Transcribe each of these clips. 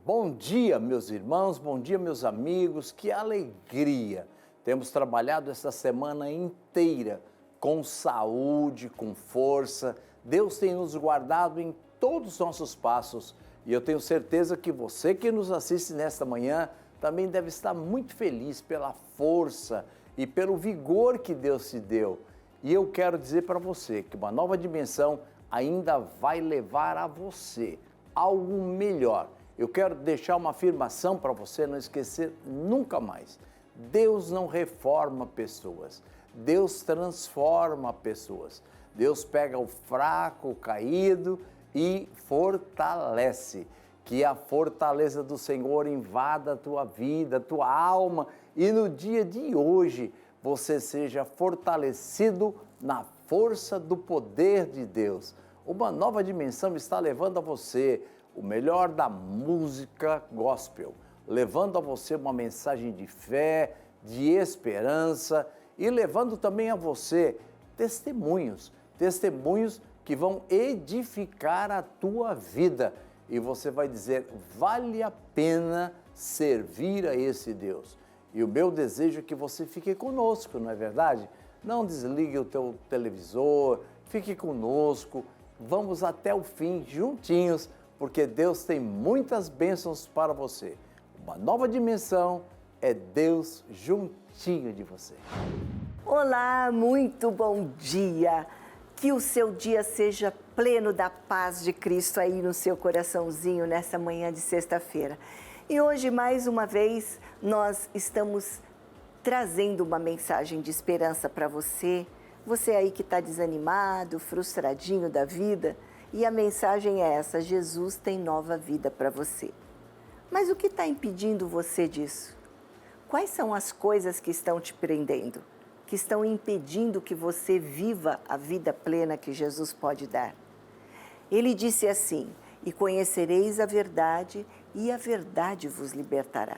Bom dia, meus irmãos, bom dia, meus amigos, que alegria! Temos trabalhado esta semana inteira com saúde, com força. Deus tem nos guardado em todos os nossos passos e eu tenho certeza que você que nos assiste nesta manhã também deve estar muito feliz pela força e pelo vigor que Deus te deu. E eu quero dizer para você que uma nova dimensão ainda vai levar a você algo melhor. Eu quero deixar uma afirmação para você não esquecer nunca mais. Deus não reforma pessoas, Deus transforma pessoas. Deus pega o fraco, o caído e fortalece. Que a fortaleza do Senhor invada a tua vida, a tua alma e no dia de hoje você seja fortalecido na força do poder de Deus. Uma nova dimensão está levando a você o melhor da música gospel, levando a você uma mensagem de fé, de esperança e levando também a você testemunhos que vão edificar a tua vida. E você vai dizer, vale a pena servir a esse Deus. E o meu desejo é que você fique conosco, não é verdade? Não desligue o teu televisor, fique conosco, vamos até o fim juntinhos, porque Deus tem muitas bênçãos para você. Uma nova dimensão é Deus juntinho de você. Olá, muito bom dia! Que o seu dia seja pleno da paz de Cristo aí no seu coraçãozinho nessa manhã de sexta-feira. E hoje, mais uma vez, nós estamos trazendo uma mensagem de esperança para você. Você aí que está desanimado, frustradinho da vida. E a mensagem é essa, Jesus tem nova vida para você. Mas o que está impedindo você disso? Quais são as coisas que estão te prendendo? Que estão impedindo que você viva a vida plena que Jesus pode dar? Ele disse assim, e conhecereis a verdade, e a verdade vos libertará.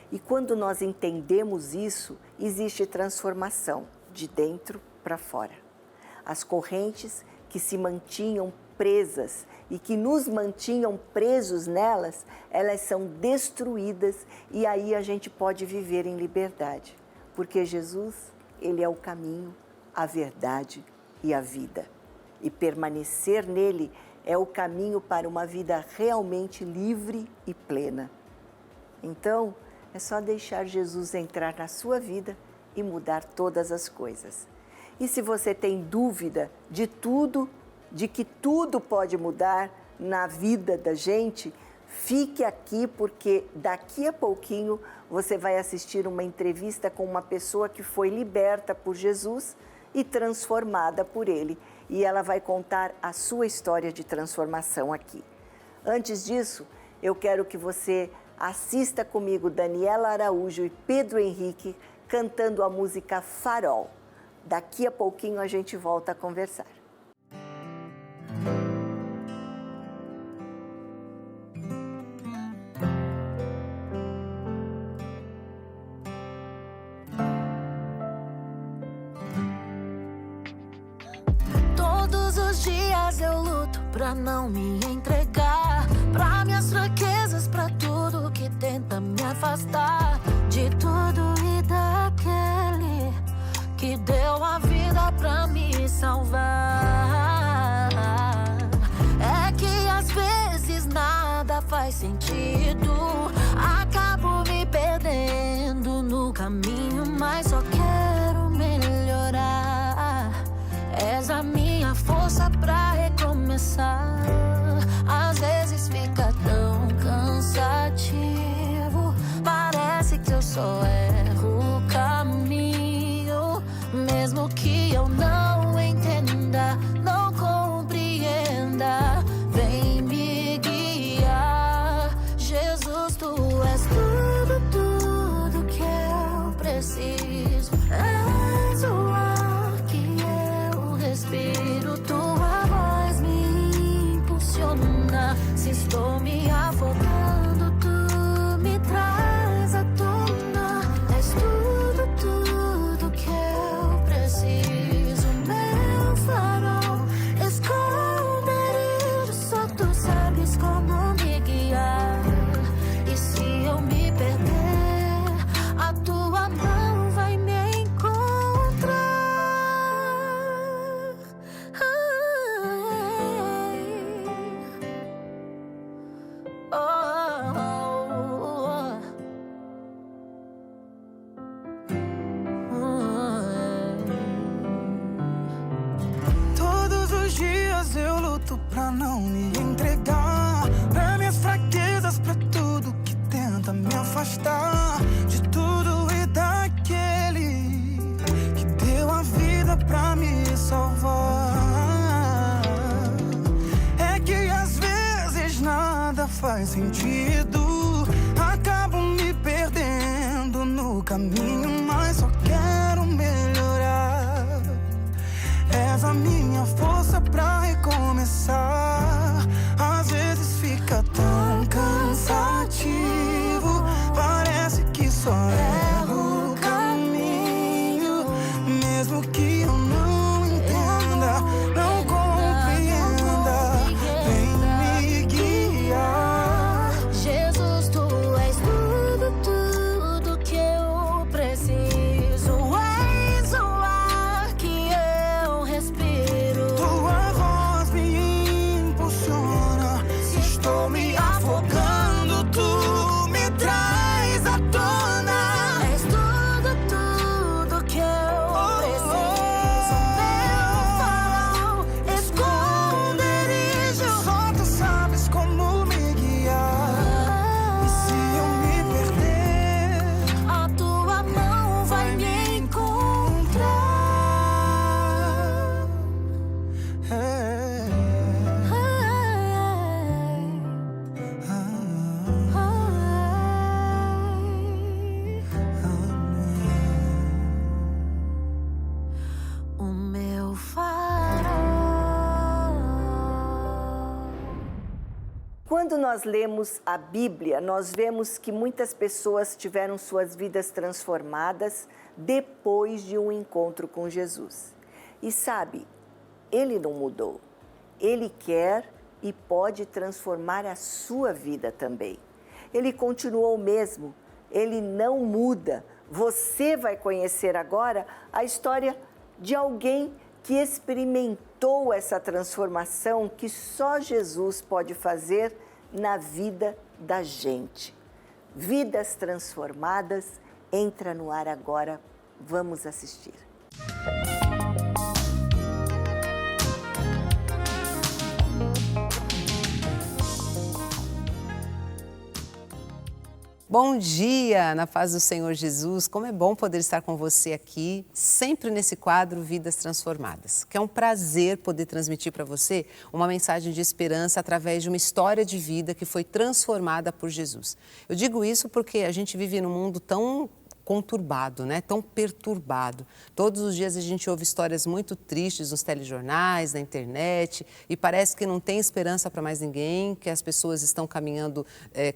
E quando nós entendemos isso, existe transformação de dentro para fora. As correntes que se mantinham presas e que nos mantinham presos nelas, elas são destruídas e aí a gente pode viver em liberdade. Porque Jesus, Ele é o caminho, a verdade e a vida. E permanecer nele é o caminho para uma vida realmente livre e plena. Então, é só deixar Jesus entrar na sua vida e mudar todas as coisas. E se você tem dúvida de que tudo pode mudar na vida da gente, fique aqui porque daqui a pouquinho você vai assistir uma entrevista com uma pessoa que foi liberta por Jesus e transformada por Ele. E ela vai contar a sua história de transformação aqui. Antes disso, eu quero que você assista comigo Daniela Araújo e Pedro Henrique cantando a música Farol. Daqui a pouquinho a gente volta a conversar. Todos os dias eu luto pra não me entregar, pra minhas fraquezas, pra tudo que tenta me afastar de tudo e daquele que deu a vida pra me salvar. É que às vezes nada faz sentido, acabo me perdendo no caminho, mas só quero melhorar. És a minha força pra recomeçar. Às vezes fica tão cansativo, parece que eu só erro o caminho. Mesmo que eu não entenda, não compreenda, vem me guiar. Jesus, tu és tudo que eu preciso. És o ar que eu respiro, tua voz me impulsiona. Se estou me afogando, tu me traz à tona. És tudo que eu preciso. Meu farol escondido, só tu sabes como me guiar. luto pra não me entregar, pra minhas fraquezas, pra tudo que tenta me afastar de tudo e daquele que deu a vida pra me salvar. É que às vezes nada faz sentido, acabo me perdendo no caminho, mas só quero melhorar. És a minha força pra recomeçar. Às vezes fica tão cansativo, parece que só erro o caminho, mesmo que eu não entenda, não compreenda, vem me guiar. Jesus, tu és tudo que eu preciso. És o ar que eu respiro. Tua voz me impulsiona, se estou me afogando, tu me traz à tona. És tudo que eu preciso. Meu farol, esconderijo. Só tu sabes como me guiar, e se eu me perder, A tua mão vai me encontrar. é. O meu farol. Quando nós lemos a Bíblia, nós vemos que muitas pessoas tiveram suas vidas transformadas depois de um encontro com Jesus. E sabe, Ele não mudou. Ele quer e pode transformar a sua vida também. Ele continuou o mesmo, Ele não muda. Você vai conhecer agora a história de alguém que experimentou essa transformação que só Jesus pode fazer na vida da gente. Vidas Transformadas entra no ar agora. Vamos assistir. Bom dia, na paz do Senhor Jesus. Como é bom poder estar com você aqui, sempre nesse quadro Vidas Transformadas, que é um prazer poder transmitir para você uma mensagem de esperança através de uma história de vida que foi transformada por Jesus. Eu digo isso porque a gente vive num mundo tão conturbado, né? Tão perturbado. Todos os dias a gente ouve histórias muito tristes nos telejornais, na internet, e parece que não tem esperança para mais ninguém, que as pessoas estão caminhando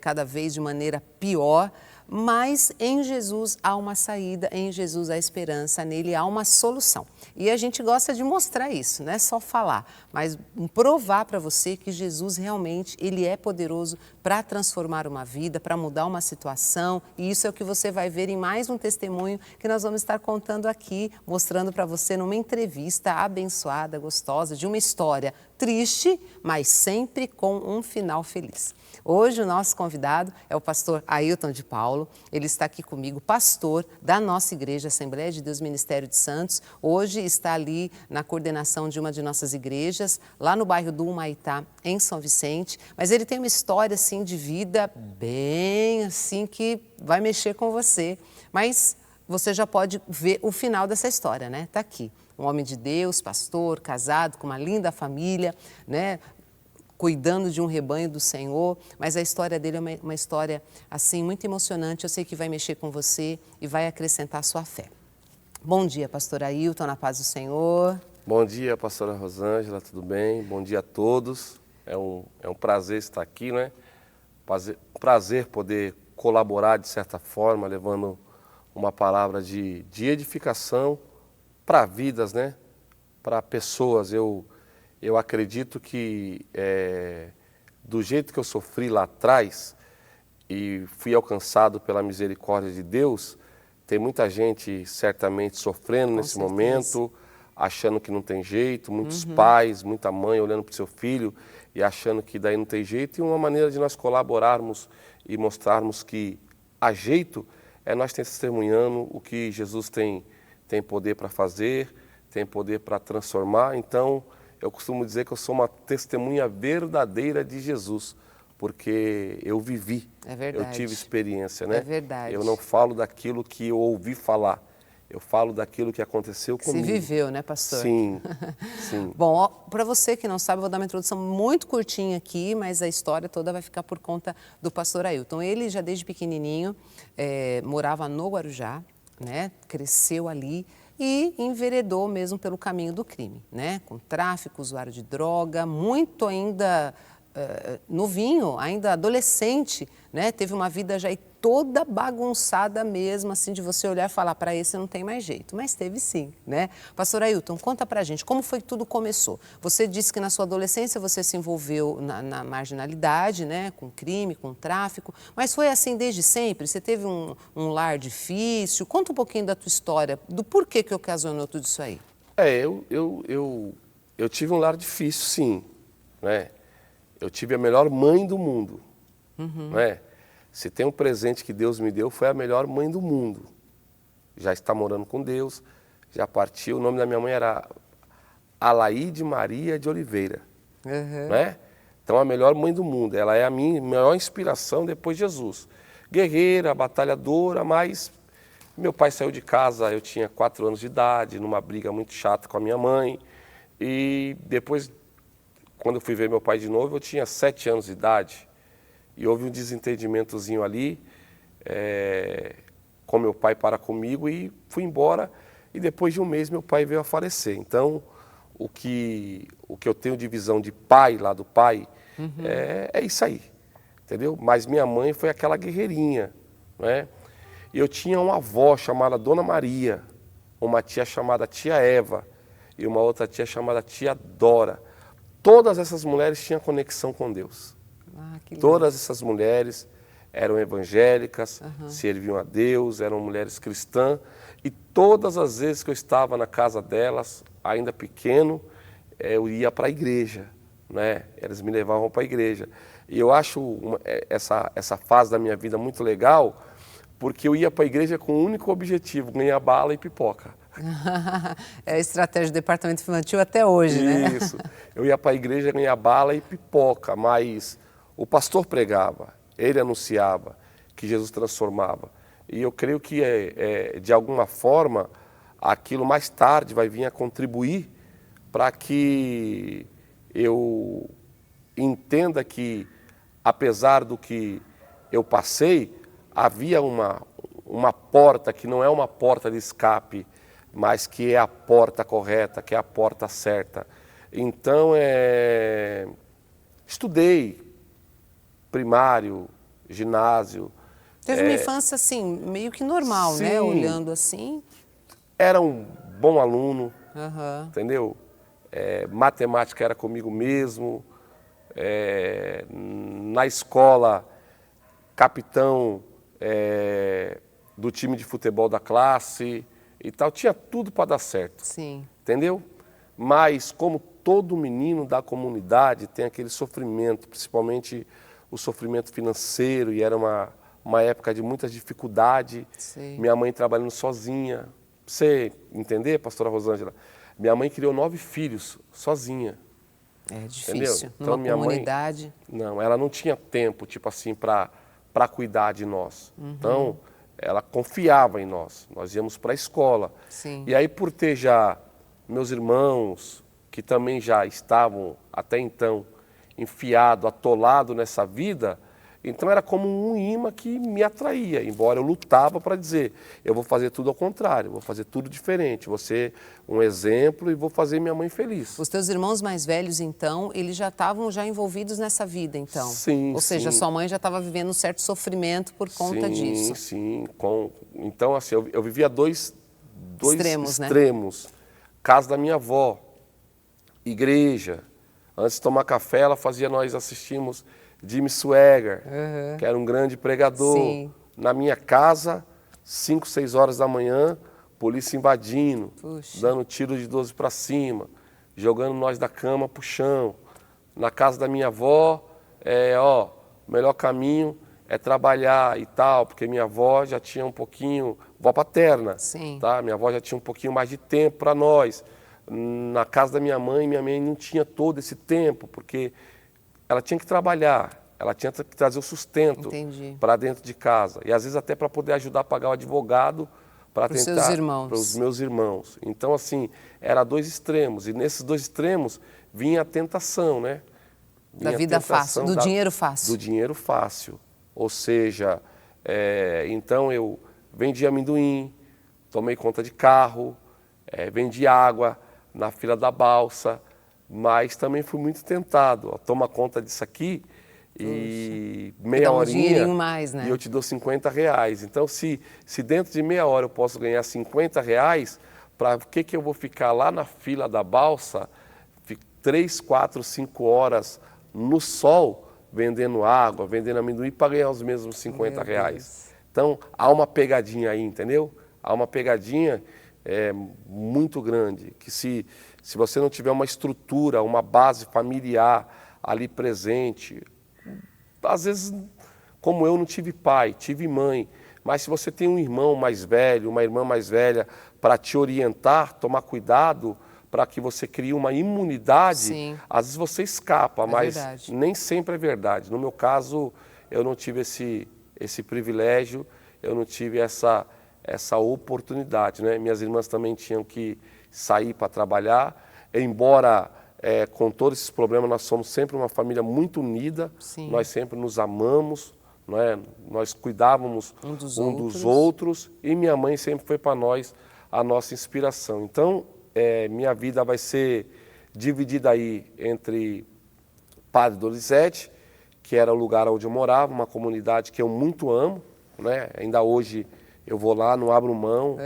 cada vez de maneira pior. Mas em Jesus há uma saída, em Jesus há esperança, nele há uma solução. E a gente gosta de mostrar isso, não é só falar, mas provar para você que Jesus realmente ele é poderoso para transformar uma vida, para mudar uma situação. E isso é o que você vai ver em mais um testemunho que nós vamos estar contando aqui, mostrando para você numa entrevista abençoada, gostosa, de uma história triste, mas sempre com um final feliz. Hoje o nosso convidado é o pastor Ailton de Paulo. Ele está aqui comigo, pastor da nossa igreja Assembleia de Deus Ministério de Santos. Hoje está ali na coordenação de uma de nossas igrejas, lá no bairro do Humaitá, em São Vicente. Mas ele tem uma história assim de vida bem assim que vai mexer com você. Mas você já pode ver o final dessa história, né? Está aqui. Um homem de Deus, pastor, casado, com uma linda família, né? Cuidando de um rebanho do Senhor, mas a história dele é uma história assim muito emocionante. Eu sei que vai mexer com você e vai acrescentar a sua fé. Bom dia, pastor Ailton, na paz do Senhor. Bom dia, pastora Rosângela, tudo bem? Bom dia a todos. É um prazer estar aqui, né? Prazer poder colaborar de certa forma, levando uma palavra de edificação para vidas, né? Para pessoas. Eu acredito que do jeito que eu sofri lá atrás e fui alcançado pela misericórdia de Deus, tem muita gente certamente sofrendo nesse momento, achando que não tem jeito, muitos pais, muita mãe olhando para o seu filho e achando que daí não tem jeito. E uma maneira de nós colaborarmos e mostrarmos que há jeito é nós testemunhando o que Jesus tem poder para fazer, tem poder para transformar. Então, eu costumo dizer que eu sou uma testemunha verdadeira de Jesus, porque eu vivi, É verdade. eu tive experiência, né? É verdade. Eu não falo daquilo que eu ouvi falar, eu falo daquilo que aconteceu comigo. Se viveu, né, pastor? Sim, sim. Bom, para você que não sabe, eu vou dar uma introdução muito curtinha aqui, mas a história toda vai ficar por conta do pastor Ailton. Ele já desde pequenininho morava no Guarujá, né? Cresceu ali e enveredou mesmo pelo caminho do crime, né? Com tráfico, usuário de droga, muito ainda novinho, ainda adolescente, né? Teve uma vida já toda bagunçada mesmo, assim, de você olhar e falar, para esse não tem mais jeito, mas teve sim, né? Pastor Ailton, conta pra gente, como foi que tudo começou? Você disse que na sua adolescência você se envolveu na marginalidade, né? Com crime, com tráfico, mas foi assim desde sempre? Você teve um lar difícil? Conta um pouquinho da tua história, do porquê que ocasionou tudo isso aí. Eu tive um lar difícil, sim, né? Eu tive a melhor mãe do mundo, né? Se tem um presente que Deus me deu, foi a melhor mãe do mundo. Já está morando com Deus, já partiu. O nome da minha mãe era Alaide Maria de Oliveira, né? Então, a melhor mãe do mundo. Ela é a minha maior inspiração depois de Jesus. Guerreira, batalhadora, mas meu pai saiu de casa, eu tinha 4 anos de idade, numa briga muito chata com a minha mãe. E depois, quando eu fui ver meu pai de novo, eu tinha 7 anos de idade. E houve um desentendimentozinho ali, com meu pai para comigo e fui embora. E depois de um mês meu pai veio a falecer. Então, o que eu tenho de visão de pai, lá do pai, é isso aí, entendeu? Mas minha mãe foi aquela guerreirinha, né? E eu tinha uma avó chamada Dona Maria, uma tia chamada Tia Eva e uma outra tia chamada Tia Dora. Todas essas mulheres tinham conexão com Deus. Todas essas mulheres eram evangélicas, serviam a Deus, eram mulheres cristãs. E todas as vezes que eu estava na casa delas, ainda pequeno, eu ia para a igreja, né? Elas me levavam para a igreja. E eu acho essa fase da minha vida muito legal, porque eu ia para a igreja com o único objetivo, ganhar bala e pipoca. É a estratégia do departamento infantil até hoje, né? Isso. Eu ia para a igreja ganhar bala e pipoca, mas o pastor pregava, ele anunciava que Jesus transformava. E eu creio que, de alguma forma, aquilo mais tarde vai vir a contribuir para que eu entenda que, apesar do que eu passei, havia uma porta que não é uma porta de escape, mas que é a porta correta, que é a porta certa. Então, estudei primário, ginásio. Teve uma infância, assim, meio que normal, sim, né? Olhando assim. Era um bom aluno, entendeu? Matemática era comigo mesmo. Na escola, capitão do time de futebol da classe e tal. Tinha tudo para dar certo. Sim. Entendeu? Mas, como todo menino da comunidade, tem aquele sofrimento, principalmente o sofrimento financeiro, e era uma época de muita dificuldade. Sim. Minha mãe trabalhando sozinha. Pra você entender, pastora Rosângela, minha mãe criou 9 filhos sozinha. É difícil. Entendeu? Numa minha comunidade. Não, ela não tinha tempo, tipo assim, para cuidar de nós. Então, ela confiava em nós. Nós íamos para a escola. Sim. E aí, por ter já meus irmãos, que também já estavam, até então, enfiado, atolado nessa vida, então era como um imã que me atraía, embora eu lutava para dizer, eu vou fazer tudo ao contrário, vou fazer tudo diferente, vou ser um exemplo e vou fazer minha mãe feliz. Os teus irmãos mais velhos, então, eles já estavam envolvidos nessa vida, então? Sim, Ou seja, sim. sua mãe já estava vivendo um certo sofrimento por conta disso? Sim. Então, assim, eu vivia dois extremos, né? Casa da minha avó, igreja. Antes de tomar café, ela fazia nós assistimos Jimmy Swaggart, que era um grande pregador. Sim. Na minha casa, 5, 6 horas da manhã, polícia invadindo, dando tiro de 12 para cima, jogando nós da cama para o chão. Na casa da minha avó, o melhor caminho é trabalhar e tal, porque minha avó já tinha um pouquinho, avó paterna, Sim. tá? Minha avó já tinha um pouquinho mais de tempo para nós. na casa da minha mãe não tinha todo esse tempo, porque ela tinha que trabalhar, ela tinha que trazer o sustento para dentro de casa. E às vezes até para poder ajudar a pagar o advogado para tentar... Para os meus irmãos. Então, assim, era dois extremos. E nesses dois extremos vinha a tentação, né? Da vida fácil, do dinheiro fácil. Do dinheiro fácil. Ou seja, então eu vendi amendoim, tomei conta de carro, vendi água na fila da balsa, mas também fui muito tentado. Ó, toma conta disso aqui e meia horinha mais, né? E eu te dou R$50. Então, se dentro de meia hora eu posso ganhar R$50, para que eu vou ficar lá na fila da balsa 3, 4, 5 horas no sol, vendendo água, vendendo amendoim para ganhar os mesmos R$50. Então, há uma pegadinha aí, entendeu? Há uma pegadinha muito grande, que se você não tiver uma estrutura, uma base familiar ali presente, às vezes, como eu não tive pai, tive mãe, mas se você tem um irmão mais velho, uma irmã mais velha, para te orientar, tomar cuidado, para que você crie uma imunidade, sim, às vezes você escapa, mas verdade, nem sempre é verdade. No meu caso, eu não tive esse privilégio, eu não tive essa oportunidade, né? Minhas irmãs também tinham que sair para trabalhar, embora com todos esses problemas nós somos sempre uma família muito unida, sim, nós sempre nos amamos, não é? Nós cuidávamos um dos outros, e minha mãe sempre foi para nós a nossa inspiração. Então, minha vida vai ser dividida aí entre Padre Donizete, que era o lugar onde eu morava, uma comunidade que eu muito amo, né? Ainda hoje eu vou lá, não abro mão,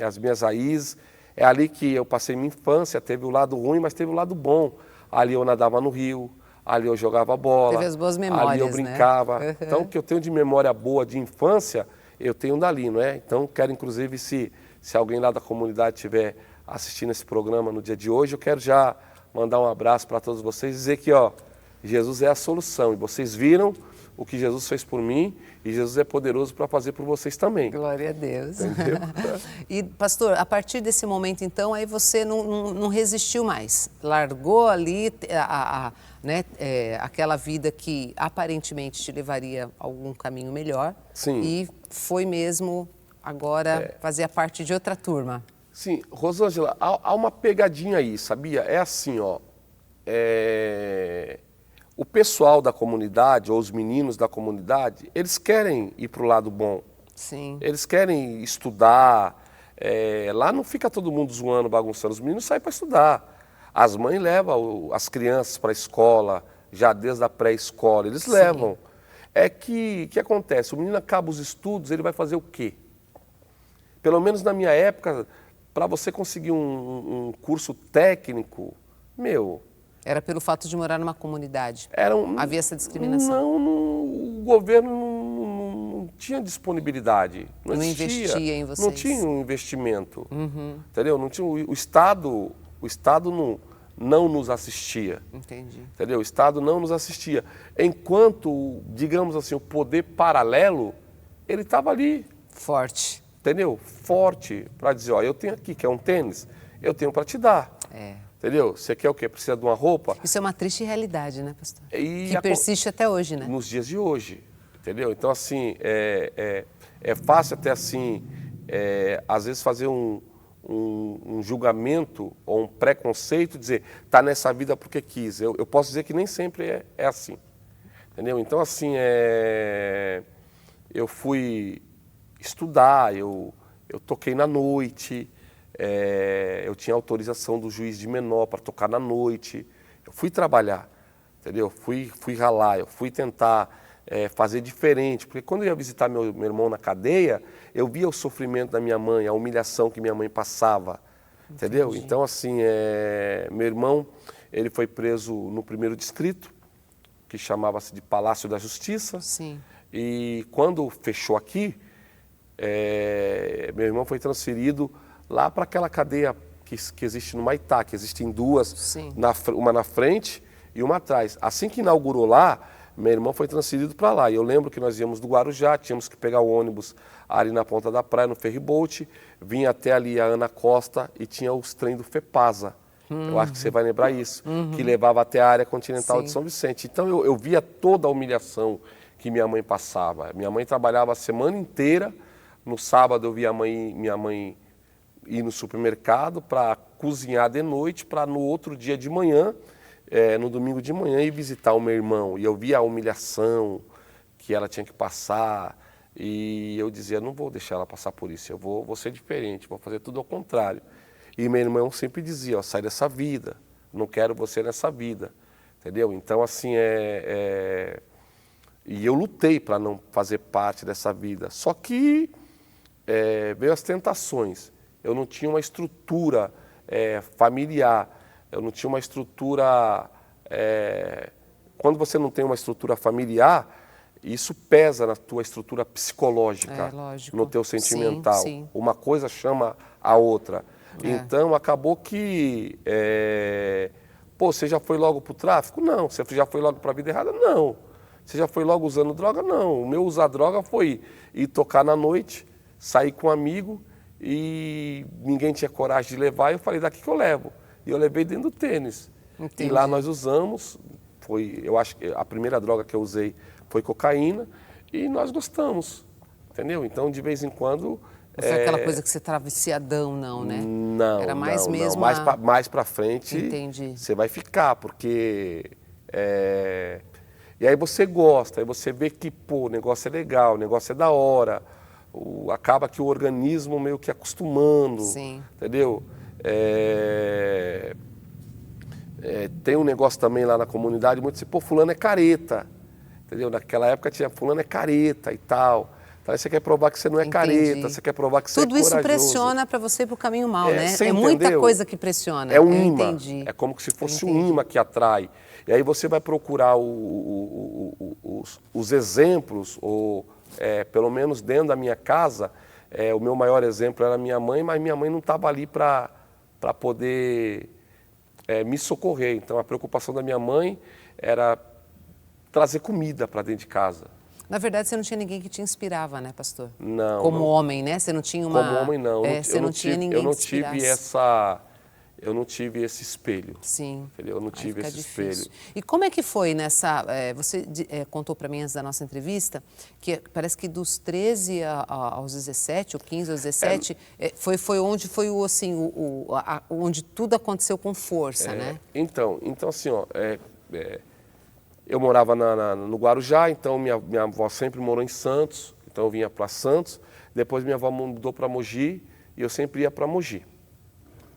as minhas raízes. É ali que eu passei minha infância, teve o lado ruim, mas teve o lado bom. Ali eu nadava no rio, ali eu jogava bola, teve as boas memórias, ali eu brincava. Né? Então, o que eu tenho de memória boa de infância, eu tenho dali, não é? Então, quero inclusive, se alguém lá da comunidade estiver assistindo esse programa no dia de hoje, eu quero já mandar um abraço para todos vocês e dizer que, ó, Jesus é a solução. E vocês viram o que Jesus fez por mim, e Jesus é poderoso para fazer por vocês também. Glória a Deus. E, pastor, a partir desse momento, então, aí você não resistiu mais. Largou ali aquela vida que aparentemente te levaria a algum caminho melhor. Sim. E foi mesmo agora fazer parte de outra turma. Sim, Rosângela, há uma pegadinha aí, sabia? É assim, ó. O pessoal da comunidade, ou os meninos da comunidade, eles querem ir para o lado bom. Sim. Eles querem estudar. Lá não fica todo mundo zoando, bagunçando. Os meninos saem para estudar. As mães levam as crianças para a escola, já desde a pré-escola. Eles sim, levam. Que acontece? O menino acaba os estudos, ele vai fazer o quê? Pelo menos na minha época, para você conseguir um curso técnico, era pelo fato de morar numa comunidade? Havia essa discriminação? O governo não tinha disponibilidade. Não investia em vocês? Não tinha um investimento. Entendeu? Não tinha, o Estado não nos assistia. Entendi. Entendeu? O Estado não nos assistia. Enquanto, digamos assim, o poder paralelo, ele estava ali. Forte. Entendeu? Forte, para dizer, ó, eu tenho aqui, quer um tênis? Eu tenho para te dar. Entendeu? Você quer o quê? Precisa de uma roupa? Isso é uma triste realidade, né, pastor? Que persiste até hoje, né? Nos dias de hoje, entendeu? Então, assim, é fácil até, assim, às vezes fazer um julgamento ou um preconceito, dizer, tá nessa vida porque quis. Eu posso dizer que nem sempre é assim, entendeu? Então, assim, eu fui estudar, eu toquei na noite, eu tinha autorização do juiz de menor para tocar na noite, eu fui trabalhar, entendeu? Fui ralar, eu fui tentar fazer diferente, porque quando eu ia visitar meu irmão na cadeia, eu via o sofrimento da minha mãe, a humilhação que minha mãe passava, entendeu? Entendi. Então, assim, meu irmão, ele foi preso no 1º distrito, que chamava-se de Palácio da Justiça. Sim. E quando fechou aqui, meu irmão foi transferido lá para aquela cadeia que existe no Maitá, que existem duas, uma na frente e uma atrás. Assim que inaugurou lá, meu irmão foi transferido para lá. E eu lembro que nós íamos do Guarujá, tínhamos que pegar o ônibus ali na ponta da praia, no ferryboat, vinha até ali a Ana Costa e tinha os trem do FEPASA. Eu acho que você vai lembrar isso, que levava até a área continental de São Vicente. Então eu via toda a humilhação que minha mãe passava. Minha mãe trabalhava a semana inteira, no sábado eu via minha mãe ir no supermercado para cozinhar de noite, para no outro dia de manhã, no domingo de manhã, ir visitar o meu irmão. E eu via a humilhação que ela tinha que passar. E eu dizia, não vou deixar ela passar por isso, eu vou ser diferente, vou fazer tudo ao contrário. E meu irmão sempre dizia, ó, sai dessa vida, não quero você nessa vida, entendeu? Então, assim, E eu lutei para não fazer parte dessa vida. Só que veio as tentações. Eu não tinha uma estrutura familiar, eu não tinha uma estrutura... Quando você não tem uma estrutura familiar, isso pesa na tua estrutura psicológica, no teu sentimental. Sim, sim. Uma coisa chama a outra. Então, acabou que... Pô, você já foi logo para o tráfico? Não. Você já foi logo para a vida errada? Não. Você já foi logo usando droga? Não. O meu usar droga foi ir tocar na noite, sair com um amigo e ninguém tinha coragem de levar. E eu falei, daqui que eu levo. E eu levei dentro do tênis. Entendi. E lá nós usamos, eu acho que a primeira droga que eu usei foi cocaína e nós gostamos, entendeu? Então, de vez em quando... Não foi aquela coisa que você estava viciadão, não, né? Não, era mais não, mesmo não. Mais pra frente, Entendi. Você vai ficar, porque... E aí você gosta, aí você vê que, pô, o negócio é legal, o negócio é da hora, acaba que o organismo meio que acostumando, Sim. entendeu? Tem um negócio também lá na comunidade, muito assim, pô, fulano é careta, entendeu? Naquela época tinha fulano é careta e tal. Então aí você quer provar que você não é careta, você quer provar que você é corajoso. Tudo isso pressiona para você ir para o caminho mal, né? Você muita entendeu? coisa que pressiona. É um imã, Entendi. é como se fosse um imã que atrai. E aí você vai procurar os exemplos, ou pelo menos dentro da minha casa, o meu maior exemplo era minha mãe, mas minha mãe não estava ali para poder me socorrer. Então a preocupação da minha mãe era trazer comida para dentro de casa. Na verdade, você não tinha ninguém que te inspirava, né, pastor? Não. Como não. homem, né? Você não tinha uma... Como homem, não. Você não tinha ninguém que te inspirasse. Eu não tive esse espelho. Sim. Entendeu? Eu não tive esse espelho. E como é que foi nessa... você contou para mim antes da nossa entrevista que parece que dos 13 aos 17, ou 15 aos 17, foi onde foi assim, onde tudo aconteceu com força, né? Então assim, ó... eu morava no Guarujá, então minha avó sempre morou em Santos, então eu vinha para Santos. Depois minha avó mudou para Mogi e eu sempre ia para Mogi,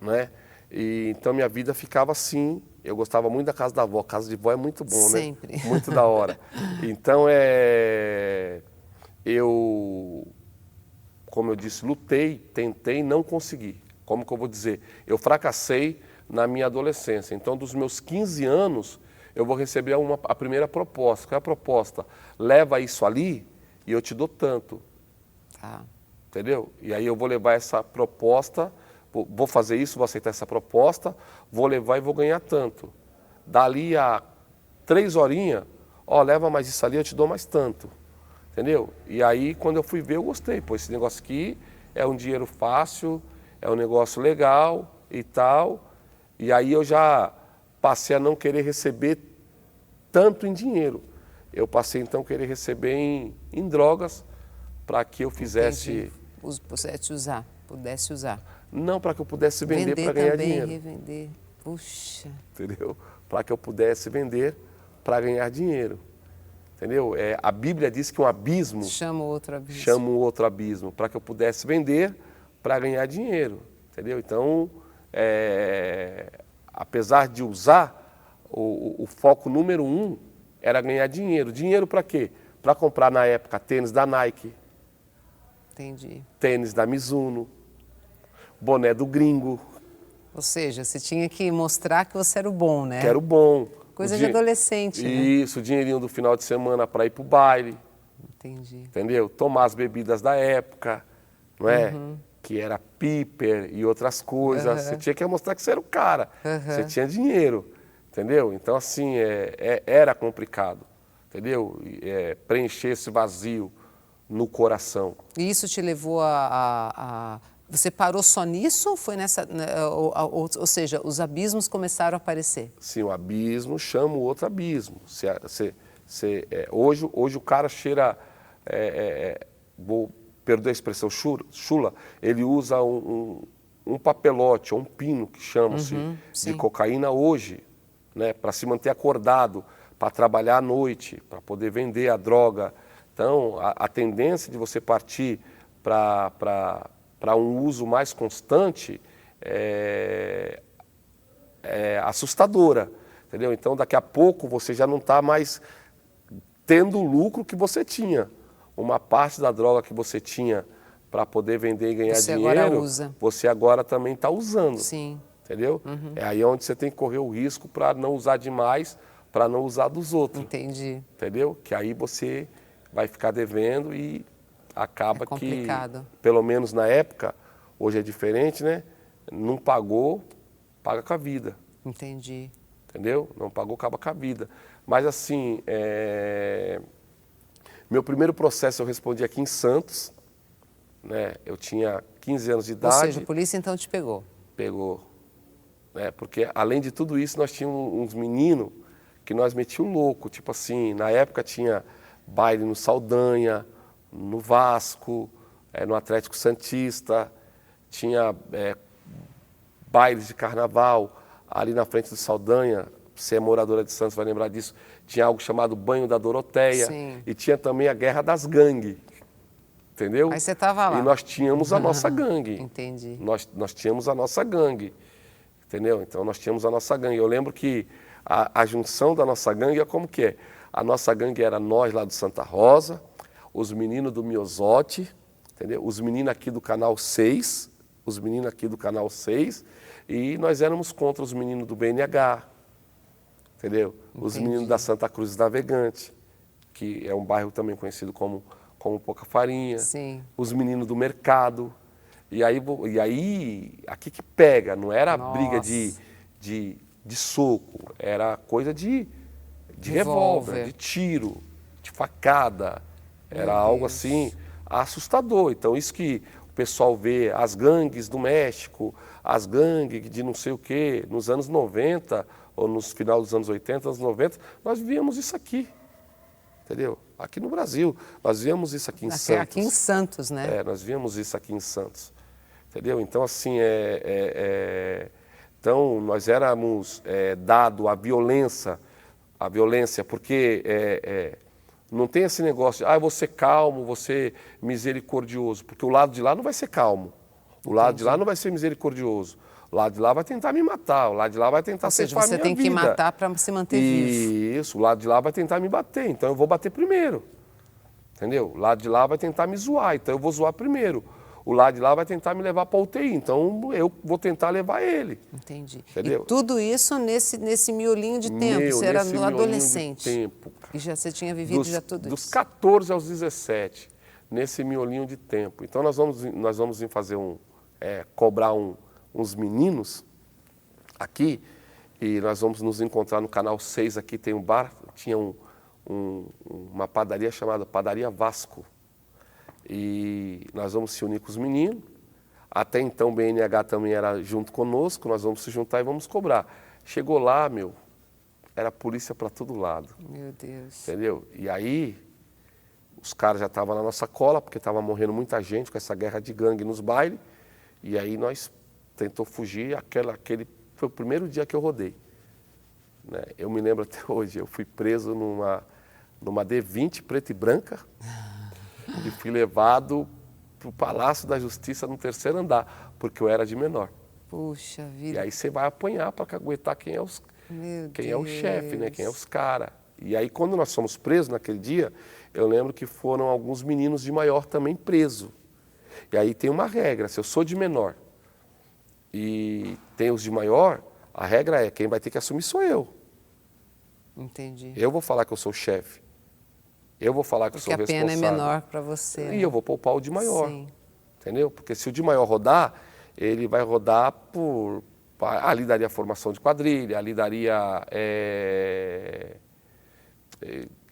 né? E então minha vida ficava assim. Eu gostava muito da casa da avó. A casa de vó é muito bom, sempre. Né? Muito da hora. Então eu, como eu disse, lutei, tentei, não consegui. Como que eu vou dizer? Eu fracassei na minha adolescência. Então, dos meus 15 anos, eu vou receber a primeira proposta. Qual é a proposta? Leva isso ali e eu te dou tanto. Tá. Entendeu? E aí eu vou levar essa proposta, vou fazer isso, vou aceitar essa proposta, vou levar e vou ganhar tanto. Dali a 3 horinhas, leva mais isso ali, eu te dou mais tanto. Entendeu? E aí, quando eu fui ver, eu gostei. Pô, esse negócio aqui é um dinheiro fácil, é um negócio legal e tal. E aí eu já passei a não querer receber tanto em dinheiro. Eu passei então a querer receber em drogas para que eu fizesse... Pudesse usar. Não, para que eu pudesse vender para ganhar também, dinheiro. Revender. Puxa. Entendeu? Para que eu pudesse vender para ganhar dinheiro. Entendeu? A Bíblia diz que um abismo... Chama o outro abismo. Chama o outro abismo. Para que eu pudesse vender para ganhar dinheiro. Entendeu? Então, apesar de usar, o foco número 1 era ganhar dinheiro. Dinheiro para quê? Para comprar, na época, tênis da Nike. Entendi. Tênis da Mizuno. Boné do Gringo. Ou seja, você tinha que mostrar que você era o bom, né? Que era o bom. Coisa de adolescente, né? Isso, o dinheirinho do final de semana para ir para o baile. Entendi. Entendeu? Tomar as bebidas da época, não é? Que era Piper e outras coisas. Você tinha que mostrar que você era o cara. Você tinha dinheiro, entendeu? Então, assim, era complicado, entendeu? Preencher esse vazio no coração. E isso te levou Você parou só nisso ou foi nessa... Ou seja, os abismos começaram a aparecer? Sim, o abismo chama o outro abismo. Hoje o cara cheira... vou perder a expressão chula, ele usa um papelote, ou um pino, que chama-se, de cocaína hoje, né, para se manter acordado, para trabalhar à noite, para poder vender a droga. Então, a tendência de você partir para um uso mais constante é assustadora, entendeu? Então, daqui a pouco você já não está mais tendo o lucro que você tinha. Uma parte da droga que você tinha para poder vender e ganhar dinheiro, agora usa. Você agora também está usando. Sim. Entendeu? É aí onde você tem que correr o risco para não usar demais, para não usar dos outros. Entendi. Entendeu? Que aí você vai ficar devendo e acaba que, pelo menos na época, hoje é diferente, né? Não pagou, paga com a vida. Entendi. Entendeu? Não pagou, acaba com a vida. Mas assim, meu primeiro processo eu respondi aqui em Santos, né? Eu tinha 15 anos de idade. Ou seja, a polícia então te pegou? Pegou. Porque além de tudo isso, nós tínhamos uns meninos que nós metíamos louco. Tipo assim, na época tinha baile no Saldanha, no Vasco, no Atlético Santista, tinha bailes de carnaval ali na frente do Saldanha. Você é moradora de Santos, vai lembrar disso. Tinha algo chamado Banho da Doroteia. Sim. E tinha também a Guerra das Gangues. Entendeu? Aí você estava lá. E nós tínhamos a nossa gangue. Entendi. Nós tínhamos a nossa gangue. Entendeu? Então nós tínhamos a nossa gangue. Eu lembro que a junção da nossa gangue é como que é? A nossa gangue era nós lá do Santa Rosa, os meninos do Miosote, entendeu? Os meninos aqui do Canal 6, e nós éramos contra os meninos do BNH, entendeu? Os meninos da Santa Cruz Navegante, que é um bairro também conhecido como Pouca Farinha. Sim. Os meninos do Mercado. E aí aqui que pega, não era briga de soco, era coisa de revólver, de tiro, de facada. Era algo assim assustador. Então isso que o pessoal vê, as gangues do México, as gangues de não sei o quê, nos anos 90, ou no final dos anos 80, anos 90, nós víamos isso aqui. Entendeu? Aqui no Brasil, nós víamos isso aqui em Santos. Aqui em Santos, né? Nós víamos isso aqui em Santos. Entendeu? Então, assim, então nós éramos dado a violência, porque não tem esse negócio de, eu vou ser calmo, vou ser misericordioso, porque o lado de lá não vai ser calmo, o lado de lá não vai ser misericordioso, o lado de lá vai tentar me matar, o lado de lá vai tentar ceifar a minha vida. Você tem que matar para se manter vivo. Isso, o lado de lá vai tentar me bater, então eu vou bater primeiro, entendeu? O lado de lá vai tentar me zoar, então eu vou zoar primeiro. O lado de lá vai tentar me levar para a UTI, então eu vou tentar levar ele. Entendi. Entendeu? E tudo isso nesse miolinho de tempo, você era no adolescente. Tempo, e já você tinha vivido tudo dos isso. Dos 14 aos 17, nesse miolinho de tempo. Então nós vamos fazer cobrar uns meninos aqui, e nós vamos nos encontrar no Canal 6, aqui tem um bar, tinha uma padaria chamada Padaria Vasco. E nós vamos se unir com os meninos. Até então o BNH também era junto conosco, nós vamos se juntar e vamos cobrar. Chegou lá, era polícia para todo lado. Meu Deus. Entendeu? E aí, os caras já estavam na nossa cola, porque estava morrendo muita gente com essa guerra de gangue nos bailes. E aí nós tentou fugir, aquele foi o primeiro dia que eu rodei. Né? Eu me lembro até hoje, eu fui preso numa D20 preta e branca, e fui levado para o Palácio da Justiça no 3º andar, porque eu era de menor. Puxa vida. E aí você vai apanhar para caguetar quem é o chefe, né? Quem é os caras. E aí quando nós fomos presos naquele dia, eu lembro que foram alguns meninos de maior também presos. E aí tem uma regra, se eu sou de menor e tem os de maior, a regra é quem vai ter que assumir sou eu. Entendi. Eu vou falar que eu sou o chefe. Eu vou falar que eu sou o responsável. Porque a pena é menor para você. E eu vou poupar o de maior. Sim. Entendeu? Porque se o de maior rodar, ele vai rodar ali daria formação de quadrilha, ali daria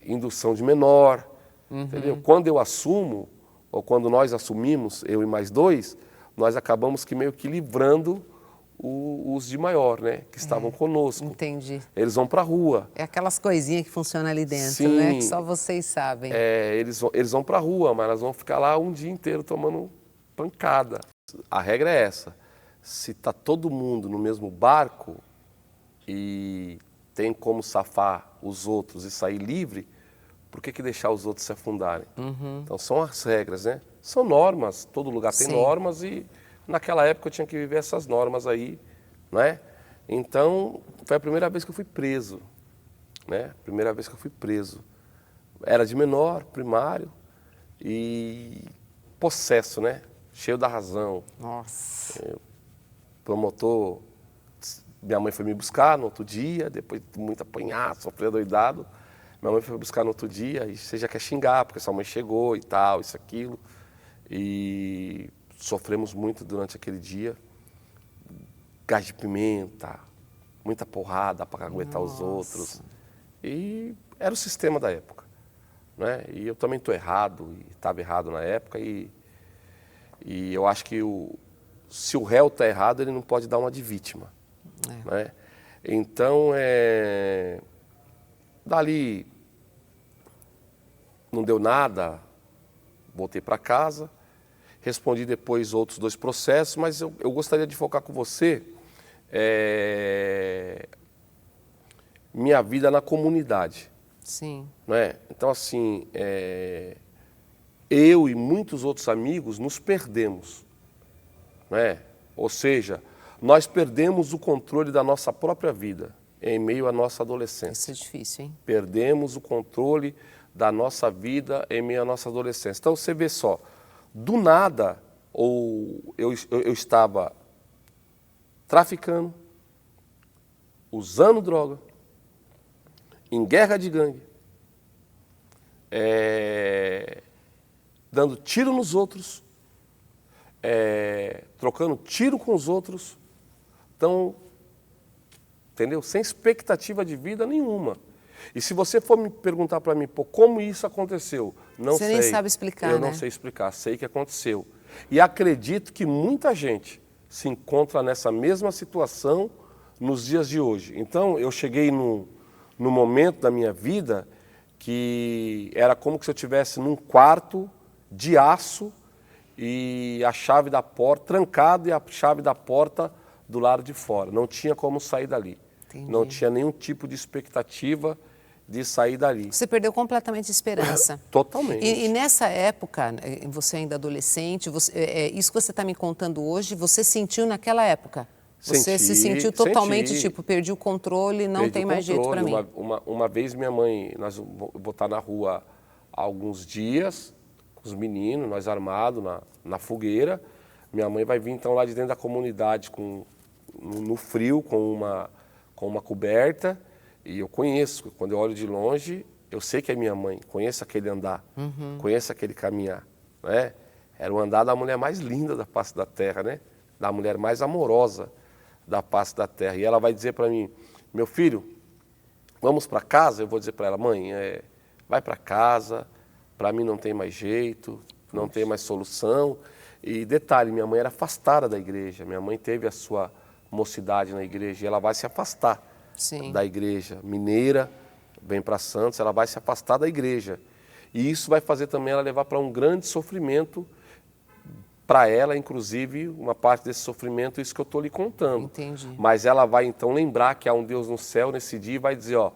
indução de menor, entendeu? Quando eu assumo, ou quando nós assumimos, eu e mais 2, nós acabamos que meio que livrando os de maior, né? Que estavam conosco. Entendi. Eles vão para a rua. É aquelas coisinhas que funcionam ali dentro, Sim. né? Que só vocês sabem. Eles vão para a rua, mas elas vão ficar lá um dia inteiro tomando pancada. A regra é essa. Se está todo mundo no mesmo barco e tem como safar os outros e sair livre, por que deixar os outros se afundarem? Então são as regras, né? São normas, todo lugar tem Sim. normas e naquela época eu tinha que viver essas normas aí, né? Então foi a primeira vez que eu fui preso, né? Primeira vez que eu fui preso. Era de menor, primário e possesso, né? Cheio da razão. Nossa. Promotor, minha mãe foi me buscar no outro dia, depois de muito apanhar, sofrer doidado. Minha mãe foi me buscar no outro dia e você já quer xingar, porque sua mãe chegou e tal, isso, aquilo. E sofremos muito durante aquele dia. Gás de pimenta, muita porrada para aguentar os outros. E era o sistema da época, né? E eu também estou errado, e estava errado na época. E eu acho que se o réu está errado, ele não pode dar uma de vítima. Né? Então, dali não deu nada, voltei para casa, respondi depois outros 2 processos, mas eu gostaria de focar com você minha vida na comunidade. Sim. Né? Então, assim, eu e muitos outros amigos nos perdemos. Né? Ou seja, nós perdemos o controle da nossa própria vida em meio à nossa adolescência. Isso é difícil, hein? Perdemos o controle da nossa vida em meio à nossa adolescência. Então você vê só, do nada, eu estava traficando, usando droga, em guerra de gangue, dando tiro nos outros, trocando tiro com os outros, então, entendeu? Sem expectativa de vida nenhuma. E se você for me perguntar para mim, pô, como isso aconteceu? Não sei. Você nem sabe explicar, Eu né? não sei explicar, sei que aconteceu. E acredito que muita gente se encontra nessa mesma situação nos dias de hoje. Então, eu cheguei no momento da minha vida que era como se eu estivesse num quarto de aço e a chave da porta, trancado e a chave da porta do lado de fora. Não tinha como sair dali. Entendi. Não tinha nenhum tipo de expectativa de sair dali. Você perdeu completamente a esperança. Totalmente. E nessa época, você ainda adolescente, isso que você está me contando hoje, você sentiu naquela época? Você se sentiu totalmente, tipo, perdi o controle, não tem mais jeito para mim? Uma vez minha mãe, nós vou estar na rua há alguns dias, com os meninos, nós armados na fogueira. Minha mãe vai vir então lá de dentro da comunidade no frio, com uma coberta. E eu conheço, quando eu olho de longe, eu sei que é minha mãe, conheço aquele andar, conheço aquele caminhar, né? Era o andar da mulher mais linda da face da terra, né? Da mulher mais amorosa da face da terra. E ela vai dizer para mim, meu filho, vamos para casa? Eu vou dizer para ela, mãe, vai para casa, para mim não tem mais jeito, não tem mais solução. E detalhe, minha mãe era afastada da igreja, minha mãe teve a sua mocidade na igreja e ela vai se afastar. Sim. Da igreja mineira, vem para Santos, ela vai se afastar da igreja. E isso vai fazer também ela levar para um grande sofrimento, para ela, inclusive, uma parte desse sofrimento, isso que eu estou lhe contando. Entendi. Mas ela vai então lembrar que há um Deus no céu nesse dia e vai dizer, ó,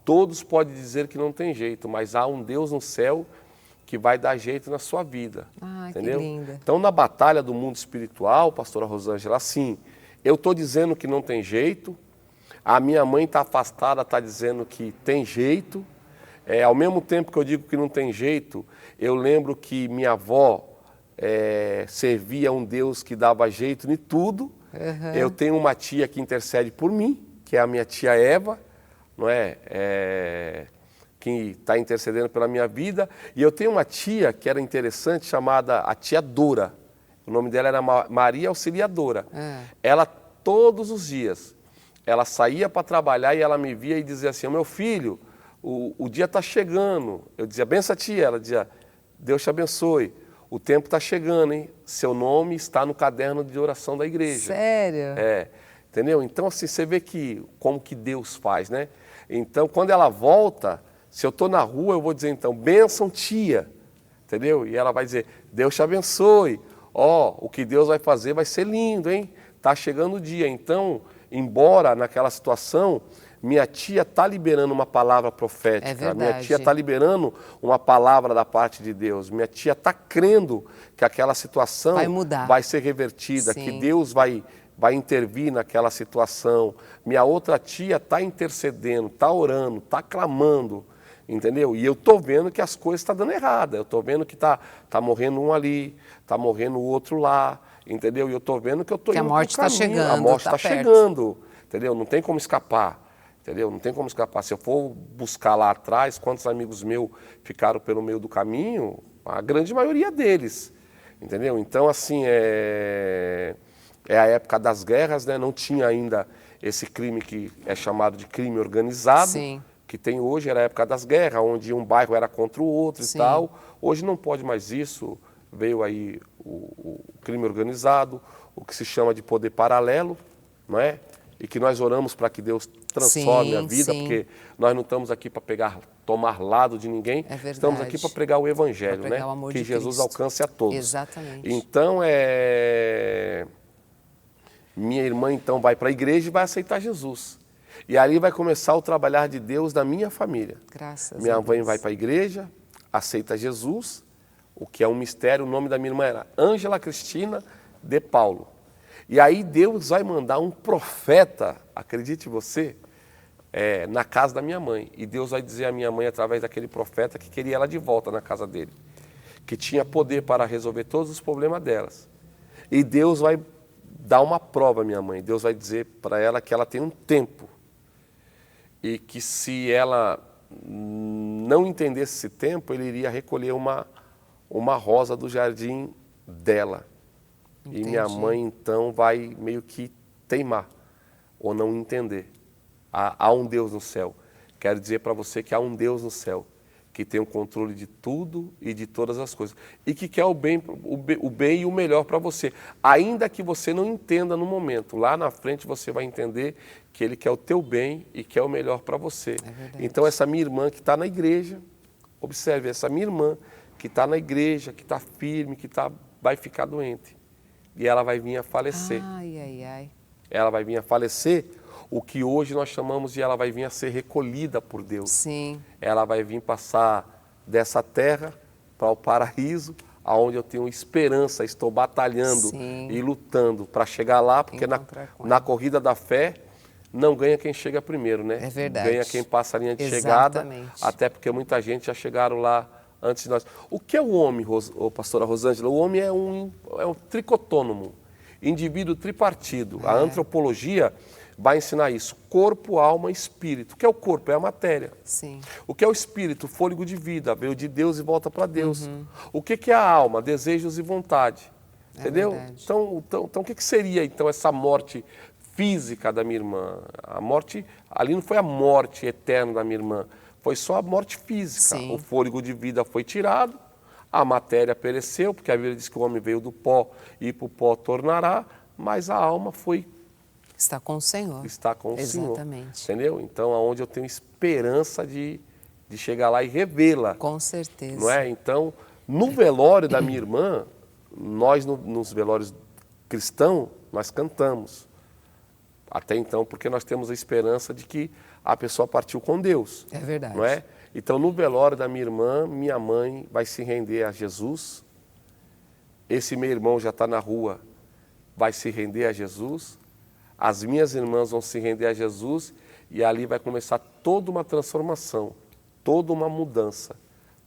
todos podem dizer que não tem jeito, mas há um Deus no céu que vai dar jeito na sua vida. Ah, entendeu? que linda. Então, na batalha do mundo espiritual, pastora Rosângela, assim, eu estou dizendo que não tem jeito, a minha mãe está afastada, está dizendo que tem jeito. Ao mesmo tempo que eu digo que não tem jeito, eu lembro que minha avó servia a um Deus que dava jeito em tudo. Uhum. Eu tenho uma tia que intercede por mim, que é a minha tia Eva, não é? Que está intercedendo pela minha vida. E eu tenho uma tia que era interessante, chamada a tia Dora. O nome dela era Maria Auxiliadora. Ela, todos os dias, ela saía para trabalhar e ela me via e dizia assim, meu filho, o dia está chegando. Eu dizia, benção, tia. Ela dizia, Deus te abençoe. O tempo está chegando, hein? Seu nome está no caderno de oração da igreja. Sério? É, entendeu? Então, assim, você vê que, como que Deus faz, né? Então, quando ela volta, se eu estou na rua, eu vou dizer, então, bênção, tia. Entendeu? E ela vai dizer, Deus te abençoe. Ó, o que Deus vai fazer vai ser lindo, hein? Tá chegando o dia. Então, embora naquela situação, minha tia está liberando uma palavra profética. É verdade. Minha tia está liberando uma palavra da parte de Deus. Minha tia está crendo que aquela situação Vai mudar. vai ser revertida, Sim. que Deus vai intervir naquela situação. Minha outra tia está intercedendo, está orando, está clamando, entendeu? E eu estou vendo que as coisas estão dando errada. Eu estou vendo que tá morrendo um ali, está morrendo o outro lá, entendeu? E eu estou vendo que eu estou indo a morte pro está caminho. chegando, A morte tá está perto. chegando, entendeu? Não tem como escapar. Entendeu? Não tem como escapar. Se eu for buscar lá atrás, quantos amigos meus ficaram pelo meio do caminho, a grande maioria deles. Entendeu? Então, assim, é a época das guerras, né? Não tinha ainda esse crime que é chamado de crime organizado, Sim. que tem hoje, era a época das guerras, onde um bairro era contra o outro Sim. e tal. Hoje não pode mais isso, veio aí o crime organizado, o que se chama de poder paralelo, não é? E que nós oramos para que Deus transforme a vida, sim. porque nós não estamos aqui para tomar lado de ninguém, É verdade. estamos aqui para pregar o Evangelho, Pra pregar né? o amor Que de Jesus Cristo. alcance a todos. Exatamente. Então, minha irmã então vai para a igreja e vai aceitar Jesus. E ali vai começar o trabalhar de Deus na minha família. Graças Minha a mãe Deus. vai para a igreja, aceita Jesus, o que é um mistério. O nome da minha irmã era Ângela Cristina de Paulo. E aí Deus vai mandar um profeta, acredite você, na casa da minha mãe. E Deus vai dizer à minha mãe, através daquele profeta, que queria ela de volta na casa dele. Que tinha poder para resolver todos os problemas delas. E Deus vai dar uma prova à minha mãe. Deus vai dizer para ela que ela tem um tempo. E que se ela não entendesse esse tempo, ele iria recolher uma rosa do jardim dela. Entendi. E minha mãe, então, vai meio que teimar ou não entender. Há um Deus no céu. Quero dizer para você que há um Deus no céu que tem o controle de tudo e de todas as coisas. E que quer o bem e o melhor para você. Ainda que você não entenda no momento. Lá na frente você vai entender que Ele quer o teu bem e quer o melhor para você. É verdade. Então, essa minha irmã que está na igreja, observe, essa minha irmã que está na igreja, que está firme, vai ficar doente. E ela vai vir a falecer. Ai, ai, ai. Ela vai vir a falecer, o que hoje nós chamamos de ela vai vir a ser recolhida por Deus. Sim. Ela vai vir passar dessa terra para o paraíso, aonde eu tenho esperança, estou batalhando Sim. e lutando para chegar lá, porque Encontrar com na ela. corrida da fé não ganha quem chega primeiro, né? É verdade. Ganha quem passa a linha de chegada, Exatamente. até porque muita gente já chegaram lá antes de nós. O que é o homem, pastora Rosângela? O homem é um tricotônomo, indivíduo tripartido. A antropologia vai ensinar isso. Corpo, alma e espírito. O que é o corpo? É a matéria. Sim. O que é o espírito? Fôlego de vida, veio de Deus e volta para Deus. O que é a alma? Desejos e vontade. Entendeu? verdade. Então, o que seria então essa morte física da minha irmã? A morte, ali não foi a morte eterna da minha irmã, foi só a morte física. Sim. O fôlego de vida foi tirado, a matéria pereceu, porque a Bíblia diz que o homem veio do pó e para o pó tornará, mas a alma Está com o Senhor. está com o Senhor. Exatamente. Entendeu? Então, aonde eu tenho esperança de chegar lá e revê-la. Com certeza. Não é? Então, no velório da minha irmã, nós nos velórios cristãos, nós cantamos. Até então, porque nós temos a esperança de que a pessoa partiu com Deus. É verdade. Não é? Então, no velório da minha irmã, minha mãe vai se render a Jesus. Esse meu irmão já está na rua, vai se render a Jesus. As minhas irmãs vão se render a Jesus e ali vai começar toda uma transformação, toda uma mudança.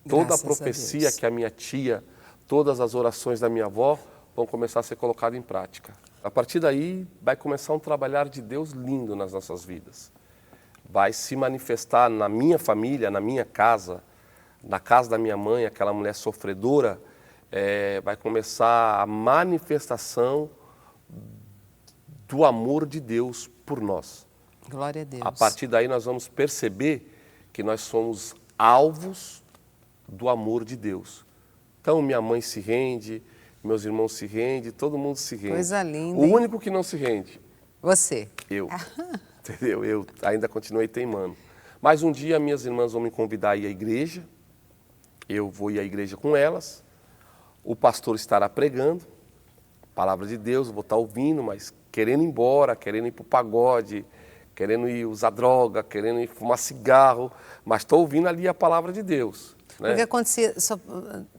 Toda a Graças a profecia Deus. que a minha tia, todas as orações da minha avó vão começar a ser colocadas em prática. A partir daí, vai começar um trabalhar de Deus lindo nas nossas vidas. Vai se manifestar na minha família, na minha casa, na casa da minha mãe, aquela mulher sofredora, vai começar a manifestação do amor de Deus por nós. Glória a Deus. A partir daí nós vamos perceber que nós somos alvos do amor de Deus. Então, minha mãe se rende, meus irmãos se rendem, todo mundo se rende. Coisa linda, O hein? único que não se rende, Você. eu. Entendeu? Eu ainda continuei teimando. Mas um dia minhas irmãs vão me convidar a ir à igreja, eu vou ir à igreja com elas, o pastor estará pregando, palavra de Deus, eu vou estar ouvindo, mas querendo ir embora, querendo ir para o pagode, querendo ir usar droga, querendo ir fumar cigarro, mas estou ouvindo ali a palavra de Deus. Né? O que acontecia,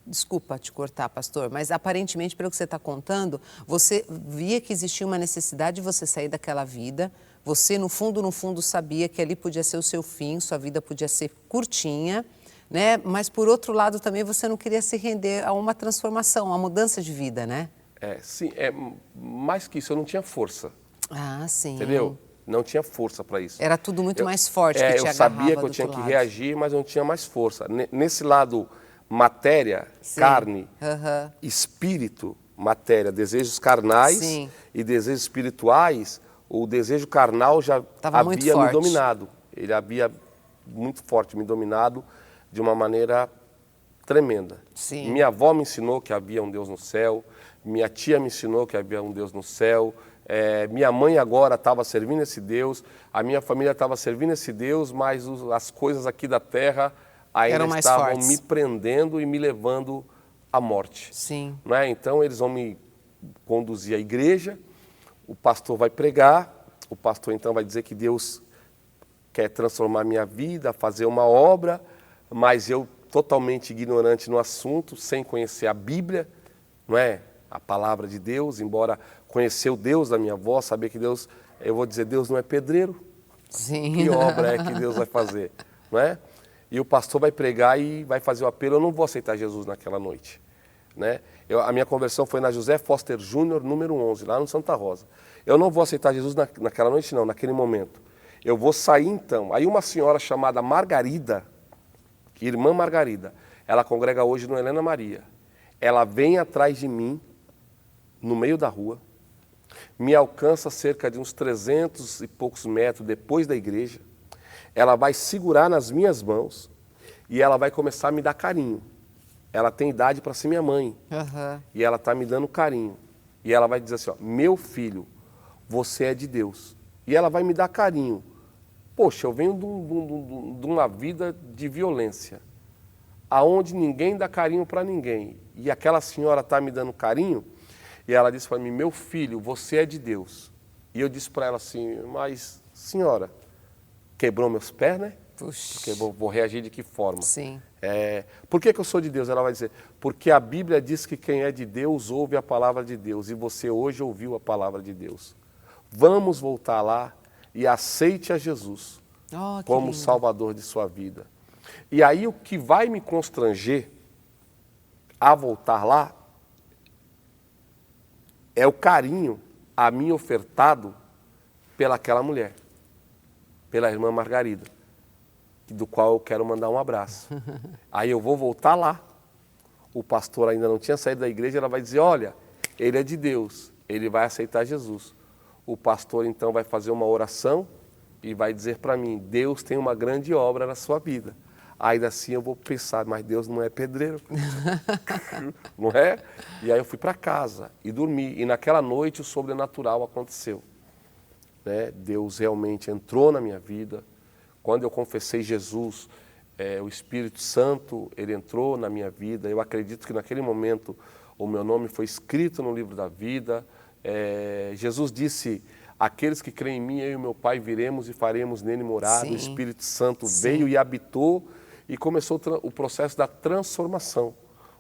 desculpa te cortar, pastor, mas aparentemente, pelo que você está contando, você via que existia uma necessidade de você sair daquela vida, você no fundo sabia que ali podia ser o seu fim, sua vida podia ser curtinha, né? Mas por outro lado também você não queria se render a uma transformação, a uma mudança de vida, né? Sim, mais que isso, eu não tinha força, Ah, sim. entendeu? Não tinha força para isso. Era tudo muito mais forte que te eu agarrava sabia que do eu tinha outro que lado. reagir, mas eu não tinha mais força. Nesse lado matéria, Sim. carne, Aham. espírito, matéria, desejos carnais Sim. e desejos espirituais, o desejo carnal já Tava muito havia me forte. dominado. Ele havia muito forte me dominado de uma maneira tremenda. Sim. Minha avó me ensinou que havia um Deus no céu, minha tia me ensinou que havia um Deus no céu, minha mãe agora estava servindo esse Deus, a minha família estava servindo esse Deus, mas as coisas aqui da terra ainda Eram mais estavam fortes. me prendendo e me levando à morte. Sim. Não é? Então eles vão me conduzir à igreja, o pastor vai pregar, o pastor então vai dizer que Deus quer transformar minha vida, fazer uma obra, mas eu totalmente ignorante no assunto, sem conhecer a Bíblia, não é? A palavra de Deus, embora conhecer o Deus da minha avó, saber que Deus, eu vou dizer, Deus não é pedreiro, Sim. que obra é que Deus vai fazer, não é? E o pastor vai pregar e vai fazer o apelo, eu não vou aceitar Jesus naquela noite, né? A minha conversão foi na José Foster Júnior, número 11, lá no Santa Rosa. Eu não vou aceitar Jesus naquela noite, não, naquele momento. Eu vou sair então. Aí uma senhora chamada Margarida, irmã Margarida, ela congrega hoje no Helena Maria. Ela vem atrás de mim, no meio da rua, me alcança cerca de uns 300 e poucos metros depois da igreja. Ela vai segurar nas minhas mãos e ela vai começar a me dar carinho. Ela tem idade para ser minha mãe. Aham. E ela está me dando carinho. E ela vai dizer assim, ó, meu filho, você é de Deus. E ela vai me dar carinho. Poxa, eu venho de uma vida de violência, aonde ninguém dá carinho para ninguém. E aquela senhora está me dando carinho, e ela disse para mim, meu filho, você é de Deus. E eu disse para ela assim, mas senhora, quebrou meus pés, né? Puxa. Porque vou reagir de que forma? Sim. Por que eu sou de Deus? Ela vai dizer, porque a Bíblia diz que quem é de Deus ouve a palavra de Deus, e você hoje ouviu a palavra de Deus. Vamos voltar lá e aceite a Jesus Oh, que como lindo. Salvador de sua vida. E aí o que vai me constranger a voltar lá é o carinho a mim ofertado pelaquela mulher, pela irmã Margarida, do qual eu quero mandar um abraço. Aí eu vou voltar lá, o pastor ainda não tinha saído da igreja, ela vai dizer, olha, ele é de Deus, ele vai aceitar Jesus. O pastor então vai fazer uma oração e vai dizer para mim, Deus tem uma grande obra na sua vida. Ainda assim eu vou pensar, mas Deus não é pedreiro, não é? E aí eu fui para casa e dormi, e naquela noite o sobrenatural aconteceu. Né? Deus realmente entrou na minha vida. Quando eu confessei Jesus, o Espírito Santo, ele entrou na minha vida. Eu acredito que naquele momento o meu nome foi escrito no livro da vida. Jesus disse, aqueles que creem em mim, eu e meu Pai viremos e faremos nele morada. Sim. O Espírito Santo Sim. veio e habitou e começou o processo da transformação,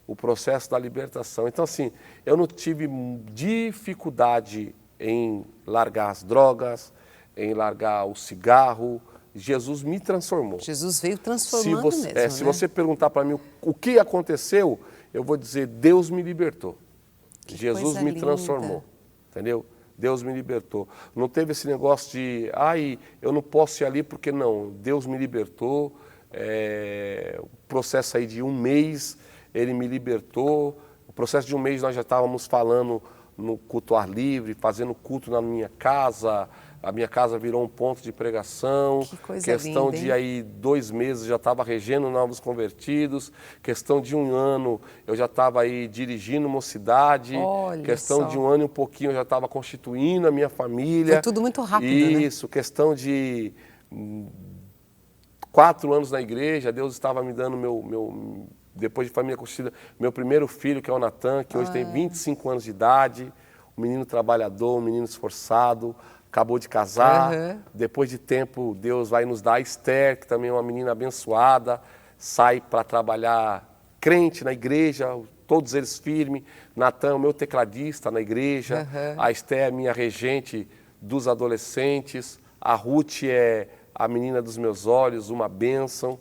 o processo da libertação. Então assim, eu não tive dificuldade em largar as drogas, em largar o cigarro. Jesus me transformou. Jesus veio transformando mesmo, Se né? você perguntar para mim o que aconteceu, eu vou dizer, Deus me libertou. Que Jesus coisa me linda. transformou, entendeu? Deus me libertou. Não teve esse negócio de, eu não posso ir ali porque não. Deus me libertou. O processo aí de um mês, ele me libertou. O processo de um mês nós já estávamos falando no culto ao ar livre, fazendo culto na minha casa, A minha casa virou um ponto de pregação. Que coisa questão linda, hein? de aí 2 meses já estava regendo novos convertidos. Questão de 1 ano eu já estava aí dirigindo mocidade. Olha questão só. de 1 ano e um pouquinho eu já estava constituindo a minha família. Foi tudo muito rápido, né? Isso, questão de 4 anos na igreja, Deus estava me dando depois de família constituída, meu primeiro filho, que é o Natan, que hoje tem 25 anos de idade, um menino trabalhador, um menino esforçado, acabou de casar. Uhum. Depois de tempo, Deus vai nos dar a Esther, que também é uma menina abençoada, sai para trabalhar crente na igreja, todos eles firmes. Natan, o meu tecladista na igreja. Uhum. A Esther é minha regente dos adolescentes. A Ruth é a menina dos meus olhos, uma bênção,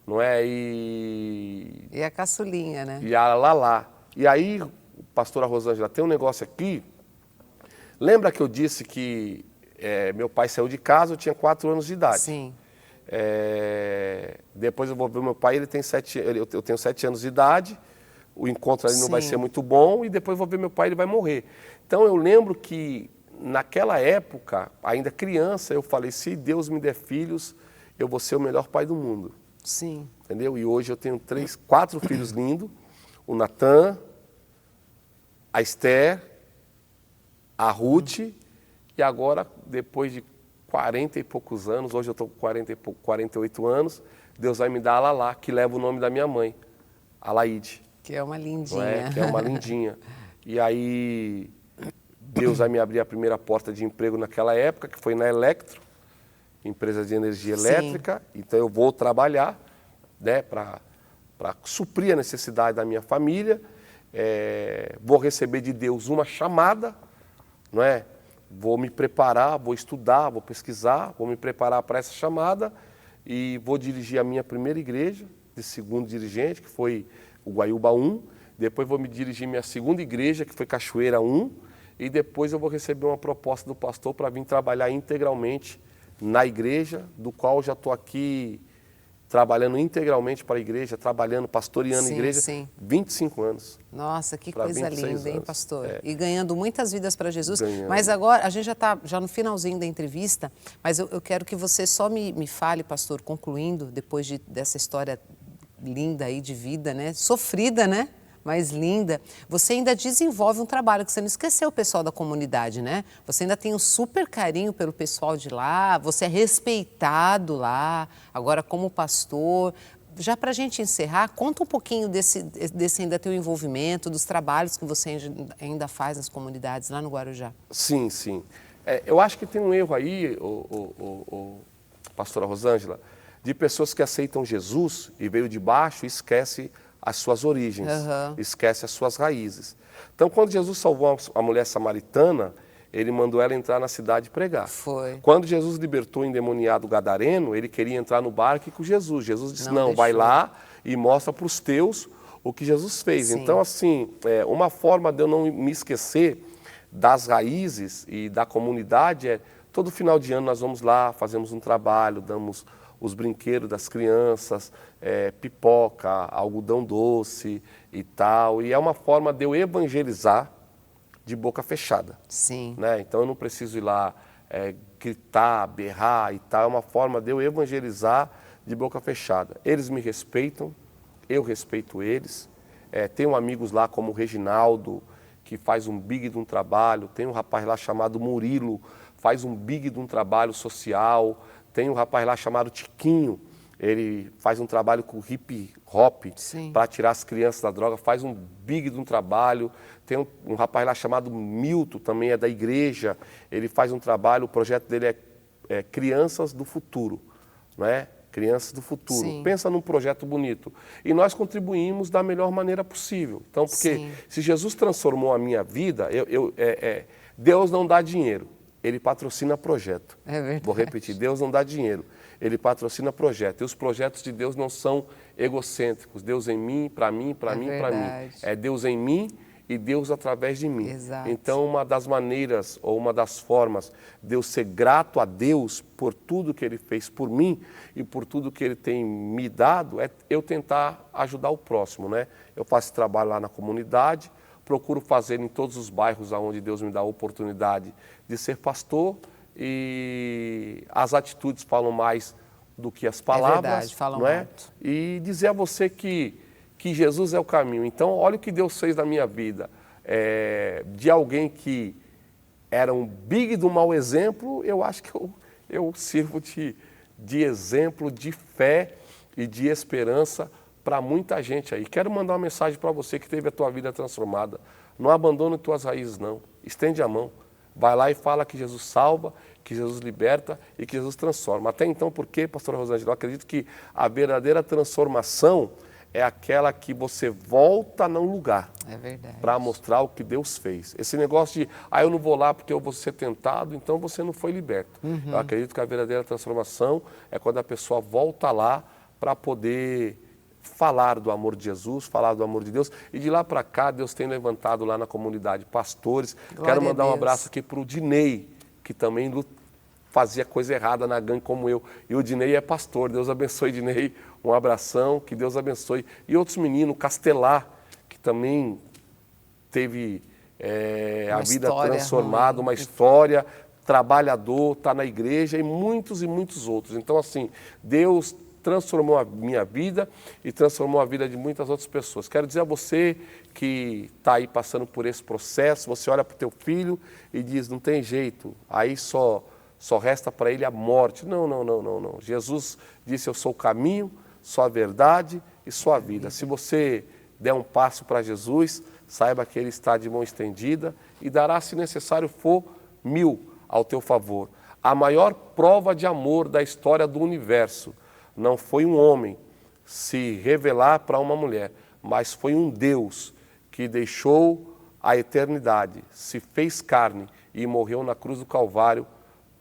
não é? E a caçulinha, né? E a Lala. E aí, pastora Rosângela, tem um negócio aqui. Lembra que eu disse que meu pai saiu de casa, eu tinha 4 anos de idade. Sim. Depois eu vou ver meu pai, eu tenho 7 anos de idade, o encontro ali não vai Sim. ser muito bom, e depois eu vou ver meu pai, ele vai morrer. Então eu lembro que naquela época, ainda criança, eu falei, se Deus me der filhos, eu vou ser o melhor pai do mundo. Sim. Entendeu? E hoje eu tenho 4 filhos lindos, o Natan, a Esther, a Ruth, e agora, depois de 40 e poucos anos, hoje eu estou com 48 anos, Deus vai me dar a Lala, que leva o nome da minha mãe, a Laide. Que é uma Não lindinha. é? Que é uma lindinha. E aí, Deus vai me abrir a primeira porta de emprego naquela época, que foi na Electro, empresa de energia Sim. elétrica. Então eu vou trabalhar, né, para suprir a necessidade da minha família. Vou receber de Deus uma chamada, não é? Vou me preparar, vou estudar, vou pesquisar, vou me preparar para essa chamada e vou dirigir a minha primeira igreja, de segundo dirigente, que foi o Guaiúba 1. Depois vou me dirigir minha segunda igreja, que foi Cachoeira 1. E depois eu vou receber uma proposta do pastor para vir trabalhar integralmente na igreja, do qual já estou aqui trabalhando integralmente para a igreja, trabalhando, pastoreando a Sim, igreja, sim. 25 anos. Nossa, que Pra coisa 26 linda, hein, anos. pastor? E ganhando muitas vidas para Jesus. Ganhando. Mas agora, a gente já está no finalzinho da entrevista, mas eu quero que você só me fale, pastor, concluindo, depois dessa história linda aí de vida, né? Sofrida, né? Mas linda. Você ainda desenvolve um trabalho, que você não esqueceu o pessoal da comunidade, né? Você ainda tem um super carinho pelo pessoal de lá, você é respeitado lá, agora como pastor. Já para a gente encerrar, conta um pouquinho desse ainda teu envolvimento, dos trabalhos que você ainda faz nas comunidades lá no Guarujá. Sim, sim. Eu acho que tem um erro aí, pastora Rosângela, de pessoas que aceitam Jesus e veio de baixo e esquece as suas origens, esquece as suas raízes. Então, quando Jesus salvou a mulher samaritana, ele mandou ela entrar na cidade e pregar. Foi. Quando Jesus libertou o endemoniado gadareno, ele queria entrar no barco com Jesus. Jesus disse, não, vai deixou. lá e mostra para os teus o que Jesus fez. Sim. Então, assim, uma forma de eu não me esquecer das raízes e da comunidade todo final de ano nós vamos lá, fazemos um trabalho, damos os brinquedos das crianças, pipoca, algodão doce e tal. E é uma forma de eu evangelizar de boca fechada. Sim. Né? Então eu não preciso ir lá gritar, berrar e tal. É uma forma de eu evangelizar de boca fechada. Eles me respeitam, eu respeito eles. Tenho amigos lá como o Reginaldo, que faz um big de um trabalho. Tem um rapaz lá chamado Murilo, faz um big de um trabalho social. Tem um rapaz lá chamado Tiquinho, ele faz um trabalho com hip hop para tirar as crianças da droga, faz um big de um trabalho. Tem um rapaz lá chamado Milton, também é da igreja, ele faz um trabalho, o projeto dele é Crianças do Futuro, não é? Crianças do Futuro. Sim. Pensa num projeto bonito. E nós contribuímos da melhor maneira possível. Então, porque se Jesus transformou a minha vida, Deus não dá dinheiro. Ele patrocina projeto. É verdade. Vou repetir, Deus não dá dinheiro, Ele patrocina projeto. E os projetos de Deus não são egocêntricos. Deus em mim, para mim, para mim, para mim. É Deus em mim e Deus através de mim. Exato. Então, uma das maneiras ou uma das formas de eu ser grato a Deus por tudo que Ele fez por mim e por tudo que Ele tem me dado é eu tentar ajudar o próximo, né? Eu faço trabalho lá na comunidade, procuro fazer em todos os bairros onde Deus me dá a oportunidade de ser pastor e as atitudes falam mais do que as palavras. É verdade, falam não é? muito. E dizer a você que Jesus é o caminho. Então, olha o que Deus fez na minha vida. De alguém que era um big do mau exemplo, eu acho que eu sirvo de exemplo de fé e de esperança para muita gente aí. Quero mandar uma mensagem para você que teve a tua vida transformada. Não abandone tuas raízes, não. Estende a mão. Vai lá e fala que Jesus salva, que Jesus liberta e que Jesus transforma. Até então, porque, pastora Rosângela, eu acredito que a verdadeira transformação é aquela que você volta num lugar. É verdade. Para mostrar o que Deus fez. Esse negócio de, eu não vou lá porque eu vou ser tentado, então você não foi liberto. Eu acredito que a verdadeira transformação é quando a pessoa volta lá para poder falar do amor de Jesus, falar do amor de Deus. E de lá para cá, Deus tem levantado lá na comunidade pastores. Glória Quero mandar a um Deus. abraço aqui para o Dinei, que também fazia coisa errada na gangue como eu. E o Dinei é pastor. Deus abençoe, Dinei. Um abração, que Deus abençoe. E outros meninos, Castelar, que também teve a vida transformada, uma história, trabalhador, está na igreja e muitos outros. Então, assim, Deus transformou a minha vida e transformou a vida de muitas outras pessoas. Quero dizer a você que está aí passando por esse processo, você olha para o teu filho e diz, não tem jeito, aí só resta para ele a morte. Não. Jesus disse, eu sou o caminho, sou a verdade e sou a vida. Se você der um passo para Jesus, saiba que Ele está de mão estendida e dará, se necessário for, 1000 ao teu favor. A maior prova de amor da história do universo não foi um homem se revelar para uma mulher, mas foi um Deus que deixou a eternidade, se fez carne e morreu na cruz do Calvário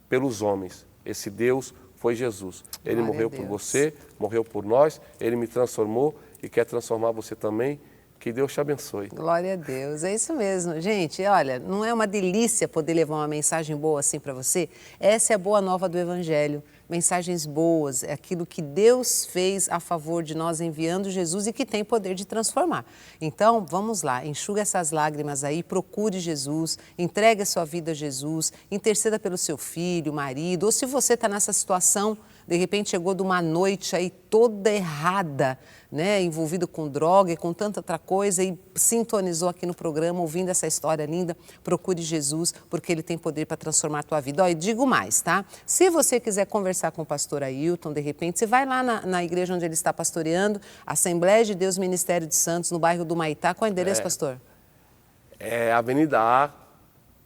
pelos homens. Esse Deus foi Jesus. Ele Glória morreu a Deus. por você, morreu por nós, Ele me transformou e quer transformar você também. Que Deus te abençoe. Glória a Deus, é isso mesmo. Gente, olha, não é uma delícia poder levar uma mensagem boa assim para você? Essa é a boa nova do Evangelho. Mensagens boas, é aquilo que Deus fez a favor de nós enviando Jesus e que tem poder de transformar. Então, vamos lá, enxuga essas lágrimas aí, procure Jesus, entregue a sua vida a Jesus, interceda pelo seu filho, marido, ou se você está nessa situação, de repente chegou de uma noite aí toda errada, né, envolvido com droga e com tanta outra coisa e sintonizou aqui no programa, ouvindo essa história linda, procure Jesus, porque Ele tem poder para transformar a tua vida. E digo mais, tá? Se você quiser conversar com o pastor Ailton, de repente, você vai lá na igreja onde ele está pastoreando, Assembleia de Deus Ministério de Santos, no bairro do Maitá. Qual é o endereço, pastor? É Avenida A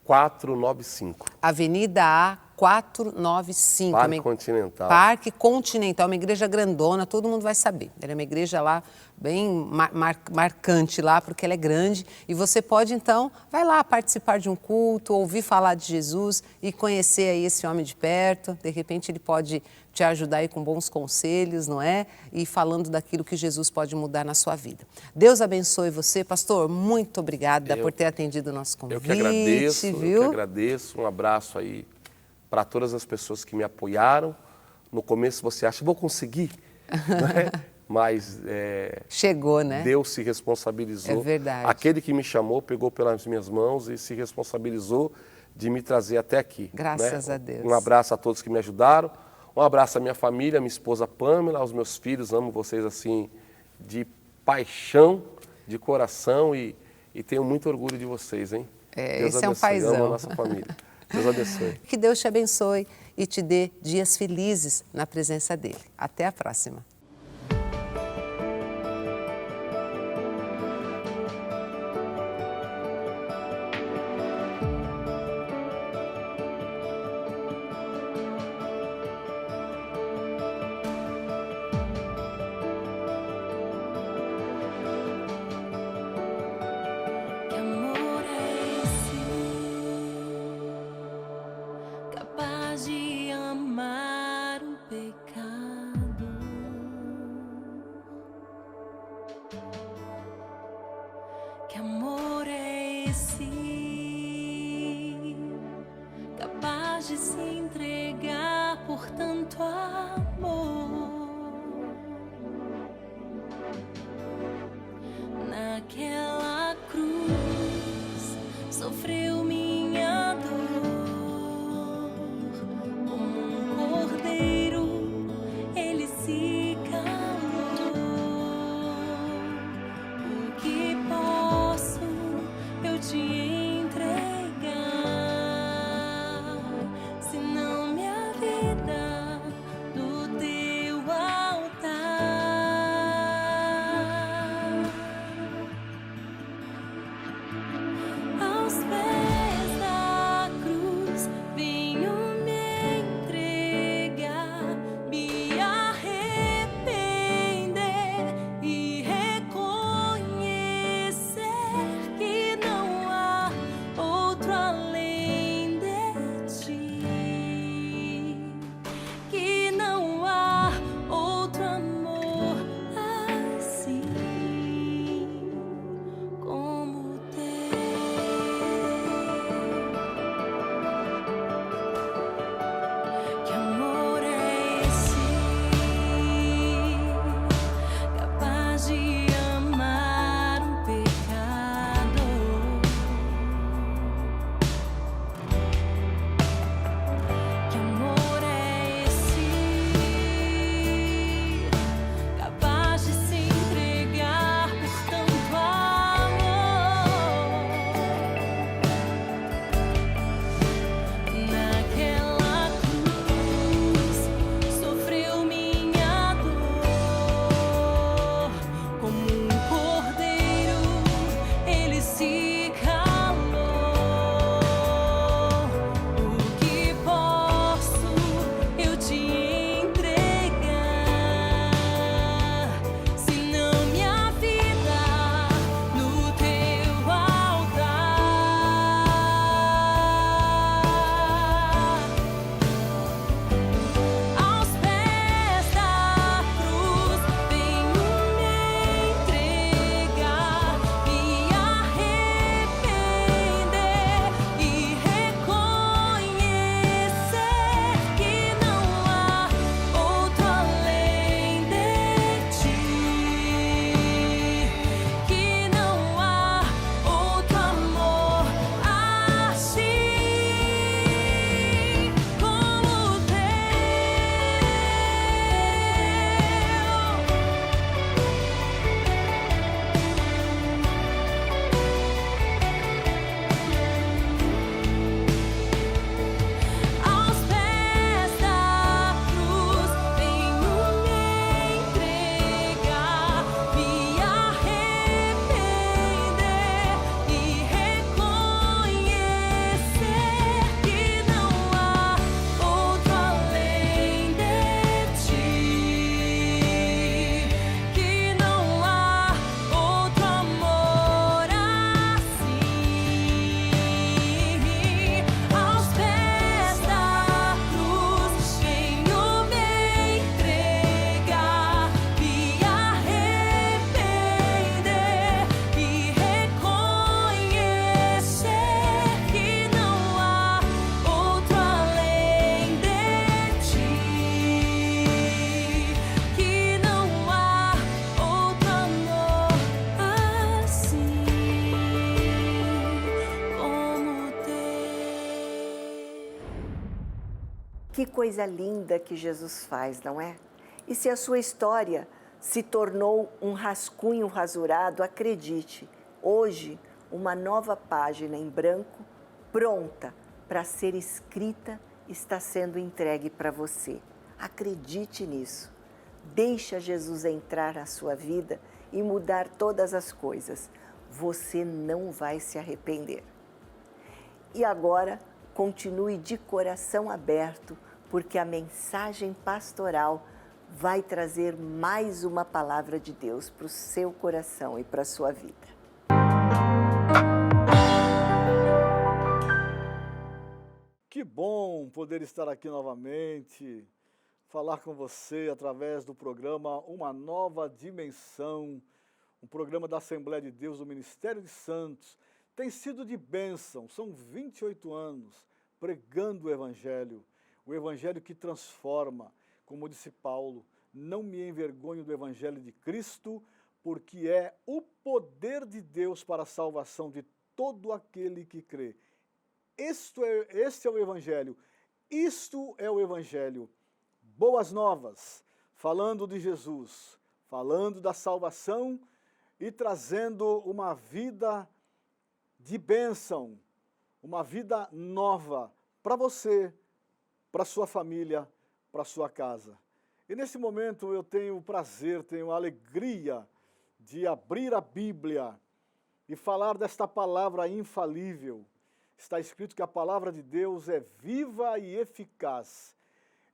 495. Avenida A 495. Parque Continental. Parque Continental, uma igreja grandona, todo mundo vai saber. Ela é uma igreja lá bem marcante lá, porque ela é grande. E você pode, então, vai lá participar de um culto, ouvir falar de Jesus e conhecer aí esse homem de perto. De repente, ele pode te ajudar aí com bons conselhos, não é? E falando daquilo que Jesus pode mudar na sua vida. Deus abençoe você. Pastor, muito obrigada por ter atendido o nosso convite. Eu que agradeço, viu? eu que agradeço. Um abraço aí para todas as pessoas que me apoiaram. No começo você acha, vou conseguir, né? Mas chegou, né? Deus se responsabilizou. É verdade. Aquele que me chamou, pegou pelas minhas mãos e se responsabilizou de me trazer até aqui. Graças né? a Deus. Um abraço a todos que me ajudaram. Um abraço à minha família, minha esposa Pamela, aos meus filhos. Amo vocês assim de paixão, de coração e tenho muito orgulho de vocês, hein? Deus esse é um abençoe. paizão. Amo a nossa família. Deus abençoe. Que Deus te abençoe e te dê dias felizes na presença dEle. Até a próxima. Que amor é esse, capaz de amar o pecado? Que amor é esse, capaz de se entregar por tanto amor? Naquela cruz sofreu minha dor, Que coisa linda que Jesus faz, não é? E se a sua história se tornou um rascunho rasurado, acredite, hoje uma nova página em branco, pronta para ser escrita, está sendo entregue para você. Acredite nisso. Deixa Jesus entrar na sua vida e mudar todas as coisas. Você não vai se arrepender. E agora, continue de coração aberto, porque a mensagem pastoral vai trazer mais uma palavra de Deus para o seu coração e para a sua vida. Que bom poder estar aqui novamente, falar com você através do programa Uma Nova Dimensão, um programa da Assembleia de Deus do Ministério de Santos. Tem sido de bênção, são 28 anos pregando o Evangelho que transforma. Como disse Paulo, não me envergonho do Evangelho de Cristo, porque é o poder de Deus para a salvação de todo aquele que crê. Este é o Evangelho, isto é o Evangelho. Boas novas, falando de Jesus, falando da salvação e trazendo uma vida de bênção, uma vida nova para você, para sua família, para sua casa. E nesse momento eu tenho o prazer, tenho a alegria de abrir a Bíblia e falar desta palavra infalível. Está escrito que a palavra de Deus é viva e eficaz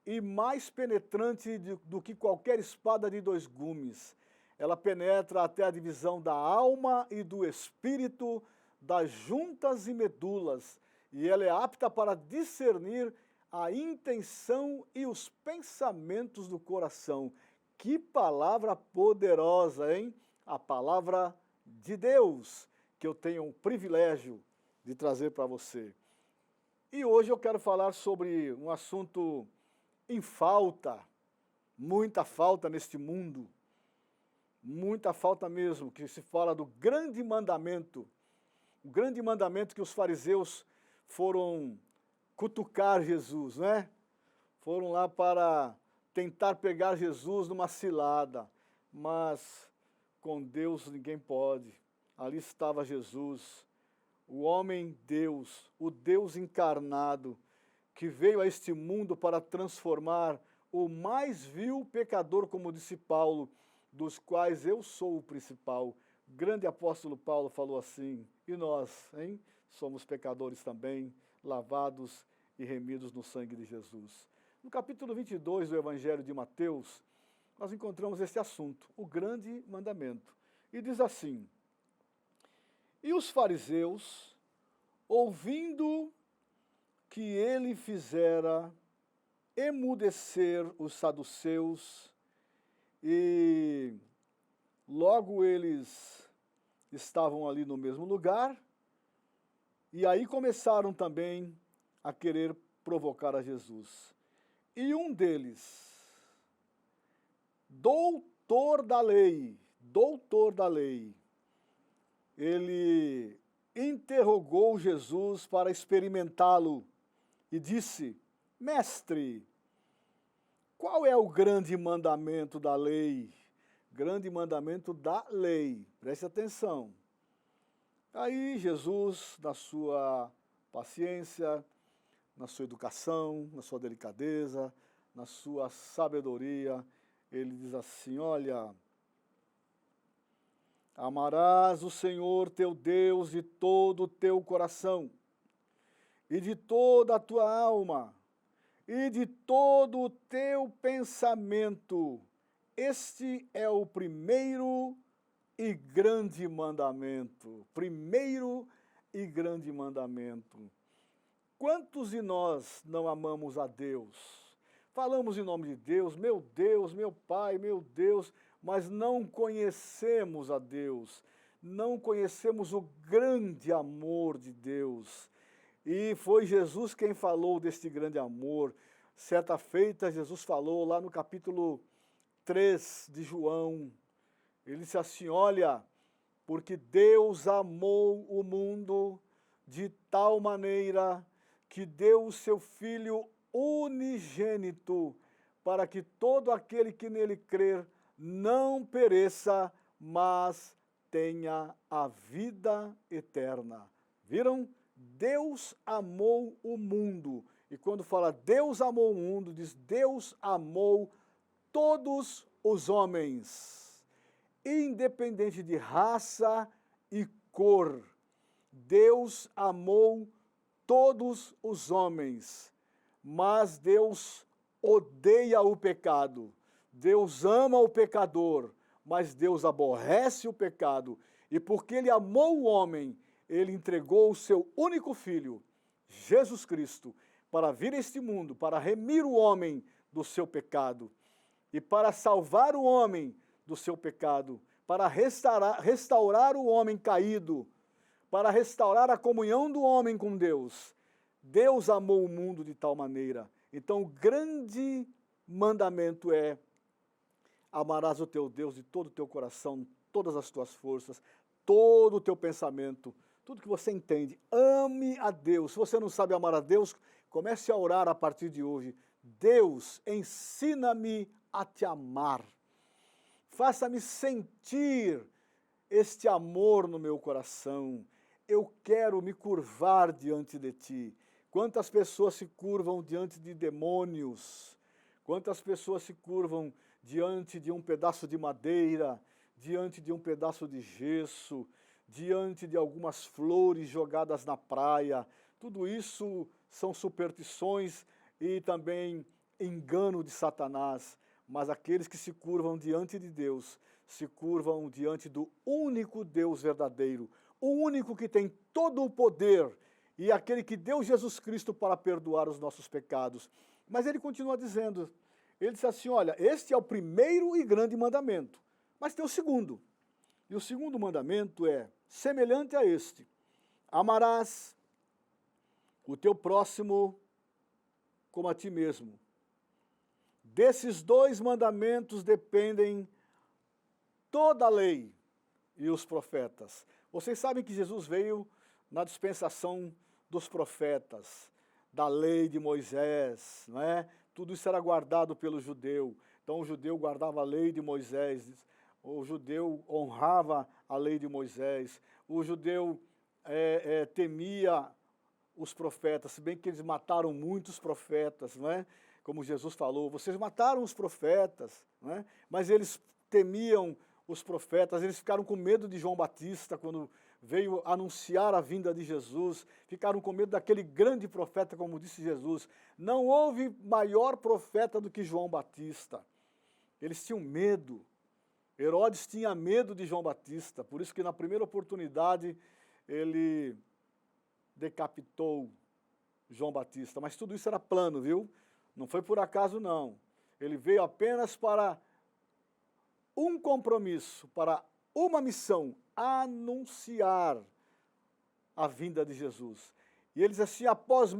e mais penetrante do que qualquer espada de 2 gumes. Ela penetra até a divisão da alma e do espírito, das juntas e medulas, e ela é apta para discernir a intenção e os pensamentos do coração. Que palavra poderosa, hein? A palavra de Deus, que eu tenho o privilégio de trazer para você. E hoje eu quero falar sobre um assunto em falta, muita falta neste mundo, muita falta mesmo, que se fala do grande mandamento, o grande mandamento que os fariseus foram cutucar Jesus, né? Foram lá para tentar pegar Jesus numa cilada, mas com Deus ninguém pode. Ali estava Jesus, o homem Deus, o Deus encarnado, que veio a este mundo para transformar o mais vil pecador, como disse Paulo, dos quais eu sou o principal. Grande apóstolo Paulo falou assim, e nós, hein? Somos pecadores também, lavados e remidos no sangue de Jesus. No capítulo 22 do Evangelho de Mateus, nós encontramos este assunto, o grande mandamento. E diz assim: e os fariseus, ouvindo que ele fizera emudecer os saduceus, e logo eles estavam ali no mesmo lugar, e aí começaram também a querer provocar a Jesus. E um deles, doutor da lei, ele interrogou Jesus para experimentá-lo e disse: mestre, qual é o grande mandamento da lei? Grande mandamento da lei, preste atenção. Aí Jesus, na sua paciência, na sua educação, na sua delicadeza, na sua sabedoria, ele diz assim: olha, amarás o Senhor teu Deus de todo o teu coração, e de toda a tua alma, e de todo o teu pensamento. Este é o primeiro e grande mandamento. Primeiro e grande mandamento. Quantos de nós não amamos a Deus? Falamos em nome de Deus, meu Pai, meu Deus, mas não conhecemos a Deus, não conhecemos o grande amor de Deus. E foi Jesus quem falou deste grande amor. Certa feita, Jesus falou lá no capítulo 3 de João, ele disse assim: olha, porque Deus amou o mundo de tal maneira que deu o seu Filho unigênito, para que todo aquele que nele crer não pereça, mas tenha a vida eterna. Viram? Deus amou o mundo. E quando fala Deus amou o mundo, diz Deus amou todos os homens, independente de raça e cor. Deus amou todos os homens, mas Deus odeia o pecado. Deus ama o pecador, mas Deus aborrece o pecado. E porque Ele amou o homem, Ele entregou o seu único Filho, Jesus Cristo, para vir a este mundo, para remir o homem do seu pecado e para salvar o homem do seu pecado, para restaurar o homem caído, para restaurar a comunhão do homem com Deus. Deus amou o mundo de tal maneira. Então, o grande mandamento é: amarás o teu Deus de todo o teu coração, todas as tuas forças, todo o teu pensamento, tudo que você entende. Ame a Deus. Se você não sabe amar a Deus, comece a orar a partir de hoje. Deus, ensina-me a te amar. Faça-me sentir este amor no meu coração. Eu quero me curvar diante de ti. Quantas pessoas se curvam diante de demônios? Quantas pessoas se curvam diante de um pedaço de madeira, diante de um pedaço de gesso, diante de algumas flores jogadas na praia? Tudo isso são superstições e também engano de Satanás. Mas aqueles que se curvam diante de Deus, se curvam diante do único Deus verdadeiro, o único que tem todo o poder e aquele que deu Jesus Cristo para perdoar os nossos pecados. Mas ele continua dizendo, ele diz assim, olha, este é o primeiro e grande mandamento, mas tem o segundo. E o segundo mandamento é semelhante a este: amarás o teu próximo como a ti mesmo. Desses dois mandamentos dependem toda a lei e os profetas. Vocês sabem que Jesus veio na dispensação dos profetas, da lei de Moisés, não é? Tudo isso era guardado pelo judeu. Então o judeu guardava a lei de Moisés, o judeu honrava a lei de Moisés, o judeu temia os profetas, se bem que eles mataram muitos profetas, não é? Como Jesus falou, vocês mataram os profetas, não é? Mas eles temiam os profetas, eles ficaram com medo de João Batista quando veio anunciar a vinda de Jesus, ficaram com medo daquele grande profeta, como disse Jesus. Não houve maior profeta do que João Batista. Eles tinham medo. Herodes tinha medo de João Batista, por isso que na primeira oportunidade ele decapitou João Batista. Mas tudo isso era plano, viu? Não foi por acaso, não. Ele veio apenas para um compromisso, para uma missão: anunciar a vinda de Jesus. E ele diz assim, após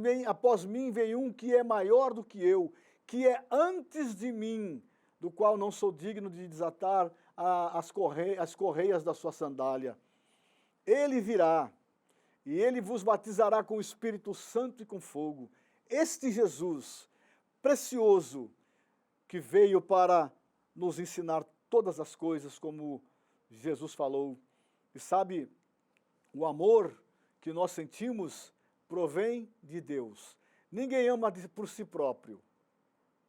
mim vem um que é maior do que eu, que é antes de mim, do qual não sou digno de desatar as correias da sua sandália. Ele virá, e ele vos batizará com o Espírito Santo e com fogo. Este Jesus precioso, que veio para nos ensinar todas as coisas, como Jesus falou. E sabe, o amor que nós sentimos provém de Deus. Ninguém ama por si próprio.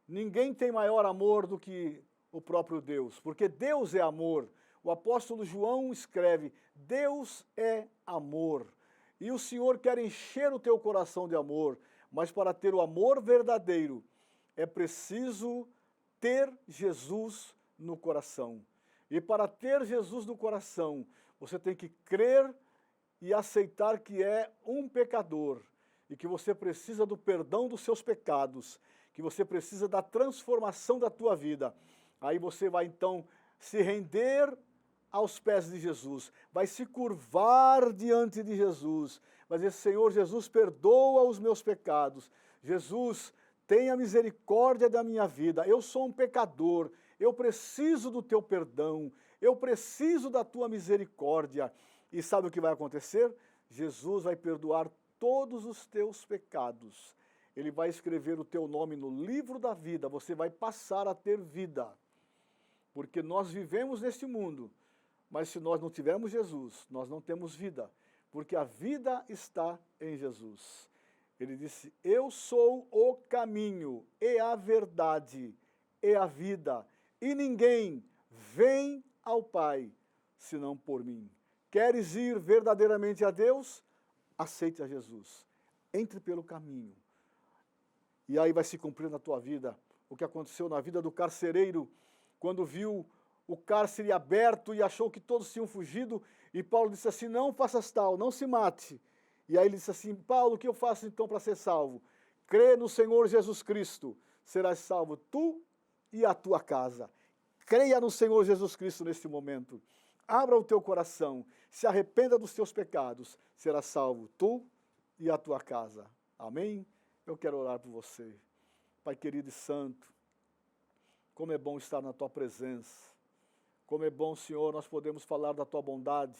Ninguém tem maior amor do que o próprio Deus, porque Deus é amor. O apóstolo João escreve, Deus é amor. E o Senhor quer encher o teu coração de amor, mas para ter o amor verdadeiro, é preciso ter Jesus no coração. E para ter Jesus no coração, você tem que crer e aceitar que é um pecador e que você precisa do perdão dos seus pecados, que você precisa da transformação da tua vida. Aí você vai então se render aos pés de Jesus, vai se curvar diante de Jesus, vai dizer, Senhor Jesus, perdoa os meus pecados. Jesus, tenha misericórdia da minha vida, eu sou um pecador, eu preciso do teu perdão, eu preciso da tua misericórdia. E sabe o que vai acontecer? Jesus vai perdoar todos os teus pecados. Ele vai escrever o teu nome no livro da vida, você vai passar a ter vida. Porque nós vivemos neste mundo, mas se nós não tivermos Jesus, nós não temos vida, porque a vida está em Jesus. Ele disse, eu sou o caminho e a verdade e a vida, e ninguém vem ao Pai senão por mim. Queres ir verdadeiramente a Deus? Aceite a Jesus. Entre pelo caminho. E aí vai se cumprir na tua vida o que aconteceu na vida do carcereiro, quando viu o cárcere aberto e achou que todos tinham fugido, e Paulo disse assim, não faças tal, não se mate. E aí ele disse assim, Paulo, o que eu faço então para ser salvo? Crê no Senhor Jesus Cristo, serás salvo tu e a tua casa. Creia no Senhor Jesus Cristo neste momento. Abra o teu coração, se arrependa dos teus pecados, serás salvo tu e a tua casa. Amém? Eu quero orar por você. Pai querido e santo, como é bom estar na tua presença. Como é bom, Senhor, nós podemos falar da tua bondade,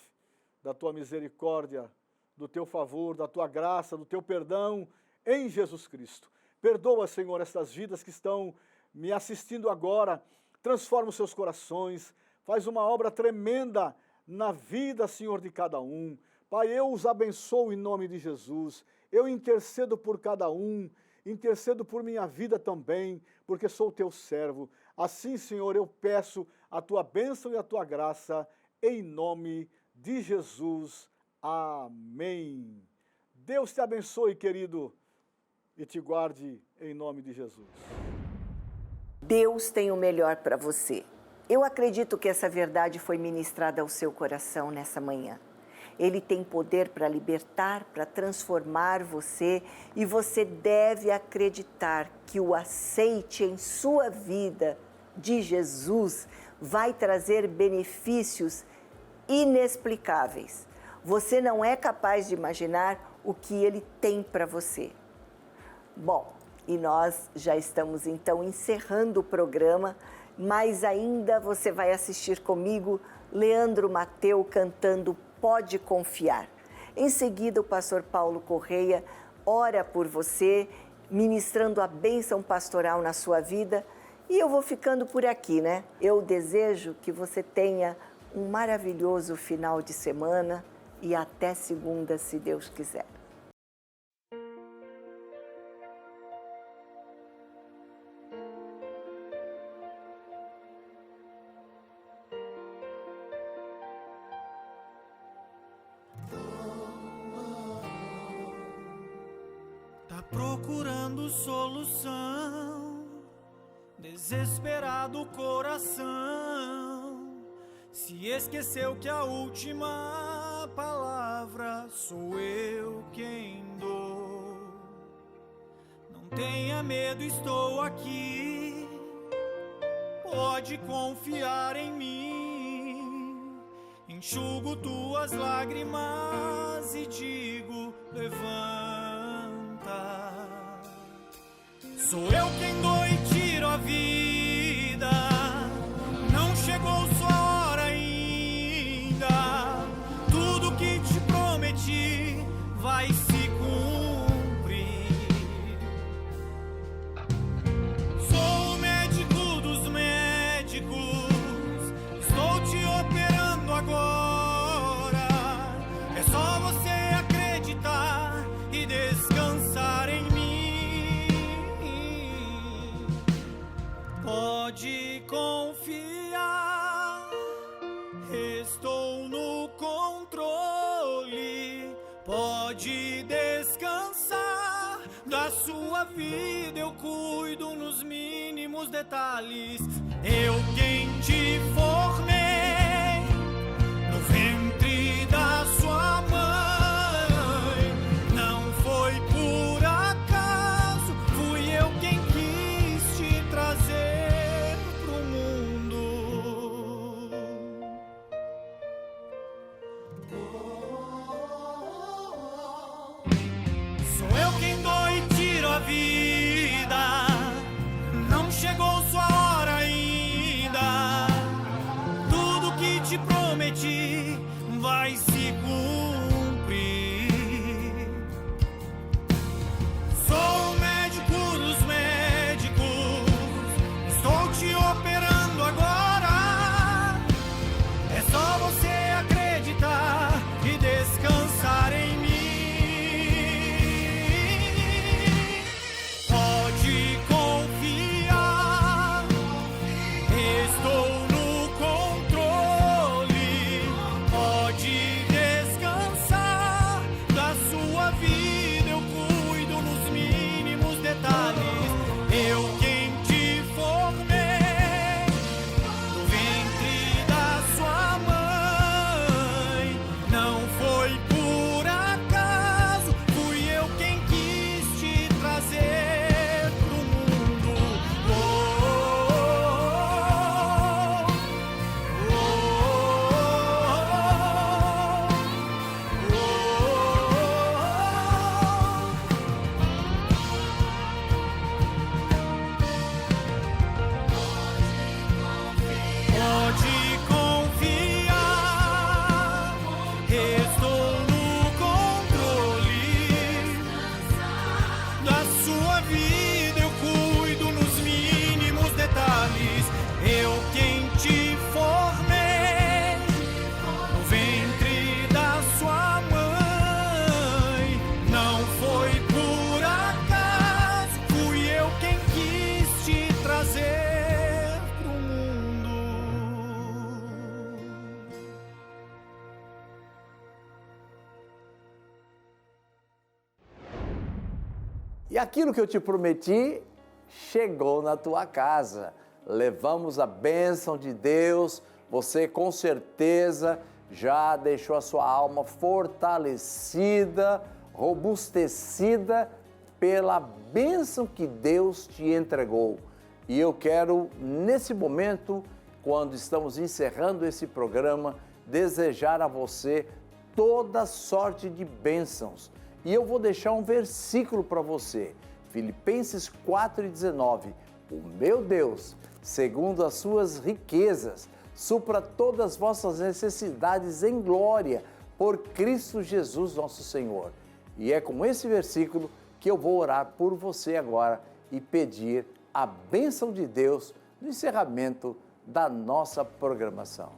da tua misericórdia, do teu favor, da tua graça, do teu perdão em Jesus Cristo. Perdoa, Senhor, estas vidas que estão me assistindo agora. Transforma os seus corações. Faz uma obra tremenda na vida, Senhor, de cada um. Pai, eu os abençoo em nome de Jesus. Eu intercedo por cada um. Intercedo por minha vida também, porque sou teu servo. Assim, Senhor, eu peço a tua bênção e a tua graça, em nome de Jesus. Amém. Deus te abençoe, querido, e te guarde em nome de Jesus. Deus tem o melhor para você. Eu acredito que essa verdade foi ministrada ao seu coração nessa manhã. Ele tem poder para libertar, para transformar você, e você deve acreditar que o aceite em sua vida de Jesus vai trazer benefícios inexplicáveis. Você não é capaz de imaginar o que ele tem para você. Bom, e nós já estamos então encerrando o programa, mas ainda você vai assistir comigo Leandro Mateu cantando Pode Confiar. Em seguida, o pastor Paulo Correia ora por você, ministrando a bênção pastoral na sua vida. E eu vou ficando por aqui, né? Eu desejo que você tenha um maravilhoso final de semana e até segunda, se Deus quiser. Tá procurando solução, desesperado o coração, se esqueceu que a última palavra sou eu quem dou. Não tenha medo, estou aqui, pode confiar em mim. Enxugo tuas lágrimas e digo, levanta. Sou eu quem dou e tiro a vida, não chegou sua hora ainda. Tudo que te prometi vai se cumprir. Sou o médico dos médicos, estou te operando agora. É só você acreditar e descansar em mim. Pode confiar, estou no controle. Pode descansar, da sua vida eu cuido nos mínimos detalhes. Eu quem te formei no ventre da sua mãe, não foi por acaso, fui eu quem quis te trazer pro mundo. Sou eu quem dou e tiro a vida, não chegou sua hora ainda. E aquilo que eu te prometi chegou na tua casa. Levamos a bênção de Deus. Você com certeza já deixou a sua alma fortalecida, robustecida pela bênção que Deus te entregou. E eu quero, nesse momento, quando estamos encerrando esse programa, desejar a você toda sorte de bênçãos. E eu vou deixar um versículo para você, Filipenses 4,19. O meu Deus, segundo as suas riquezas, supra todas as vossas necessidades em glória, por Cristo Jesus nosso Senhor. E é com esse versículo que eu vou orar por você agora e pedir a bênção de Deus no encerramento da nossa programação.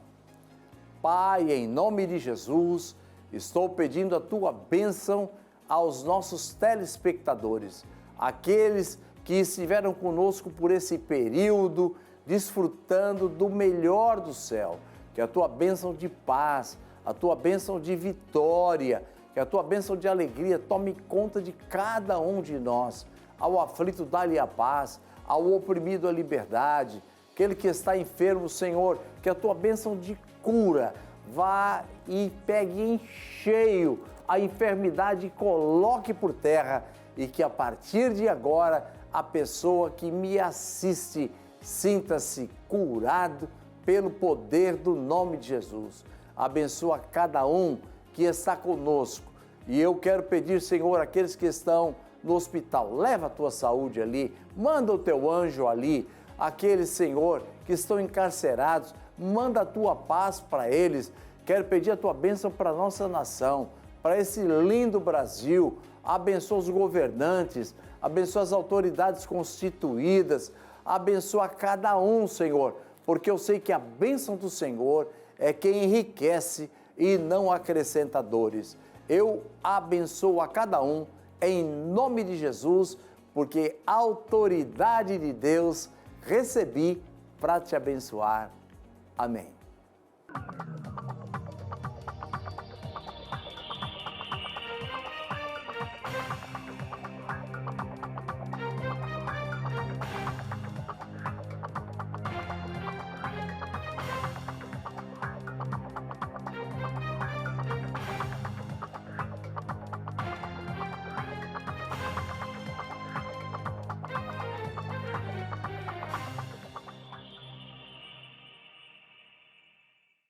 Pai, em nome de Jesus, estou pedindo a tua bênção aos nossos telespectadores, aqueles que estiveram conosco por esse período, desfrutando do melhor do céu. Que a tua bênção de paz, a tua bênção de vitória, que a tua bênção de alegria tome conta de cada um de nós. Ao aflito, dá-lhe a paz, ao oprimido, a liberdade. Aquele que está enfermo, Senhor, que a tua bênção de cura vá e pegue em cheio a enfermidade e coloque por terra, e que a partir de agora a pessoa que me assiste sinta-se curado pelo poder do nome de Jesus. Abençoa cada um que está conosco. E eu quero pedir, Senhor, aqueles que estão no hospital, leva a tua saúde ali, manda o teu anjo ali. Aqueles, Senhor, que estão encarcerados, manda a tua paz para eles. Quero pedir a tua bênção para a nossa nação, para esse lindo Brasil. Abençoa os governantes, abençoa as autoridades constituídas, abençoa cada um, Senhor, porque eu sei que a bênção do Senhor é quem enriquece e não acrescenta dores. Eu abençoo a cada um em nome de Jesus, porque a autoridade de Deus recebi para te abençoar. Amém.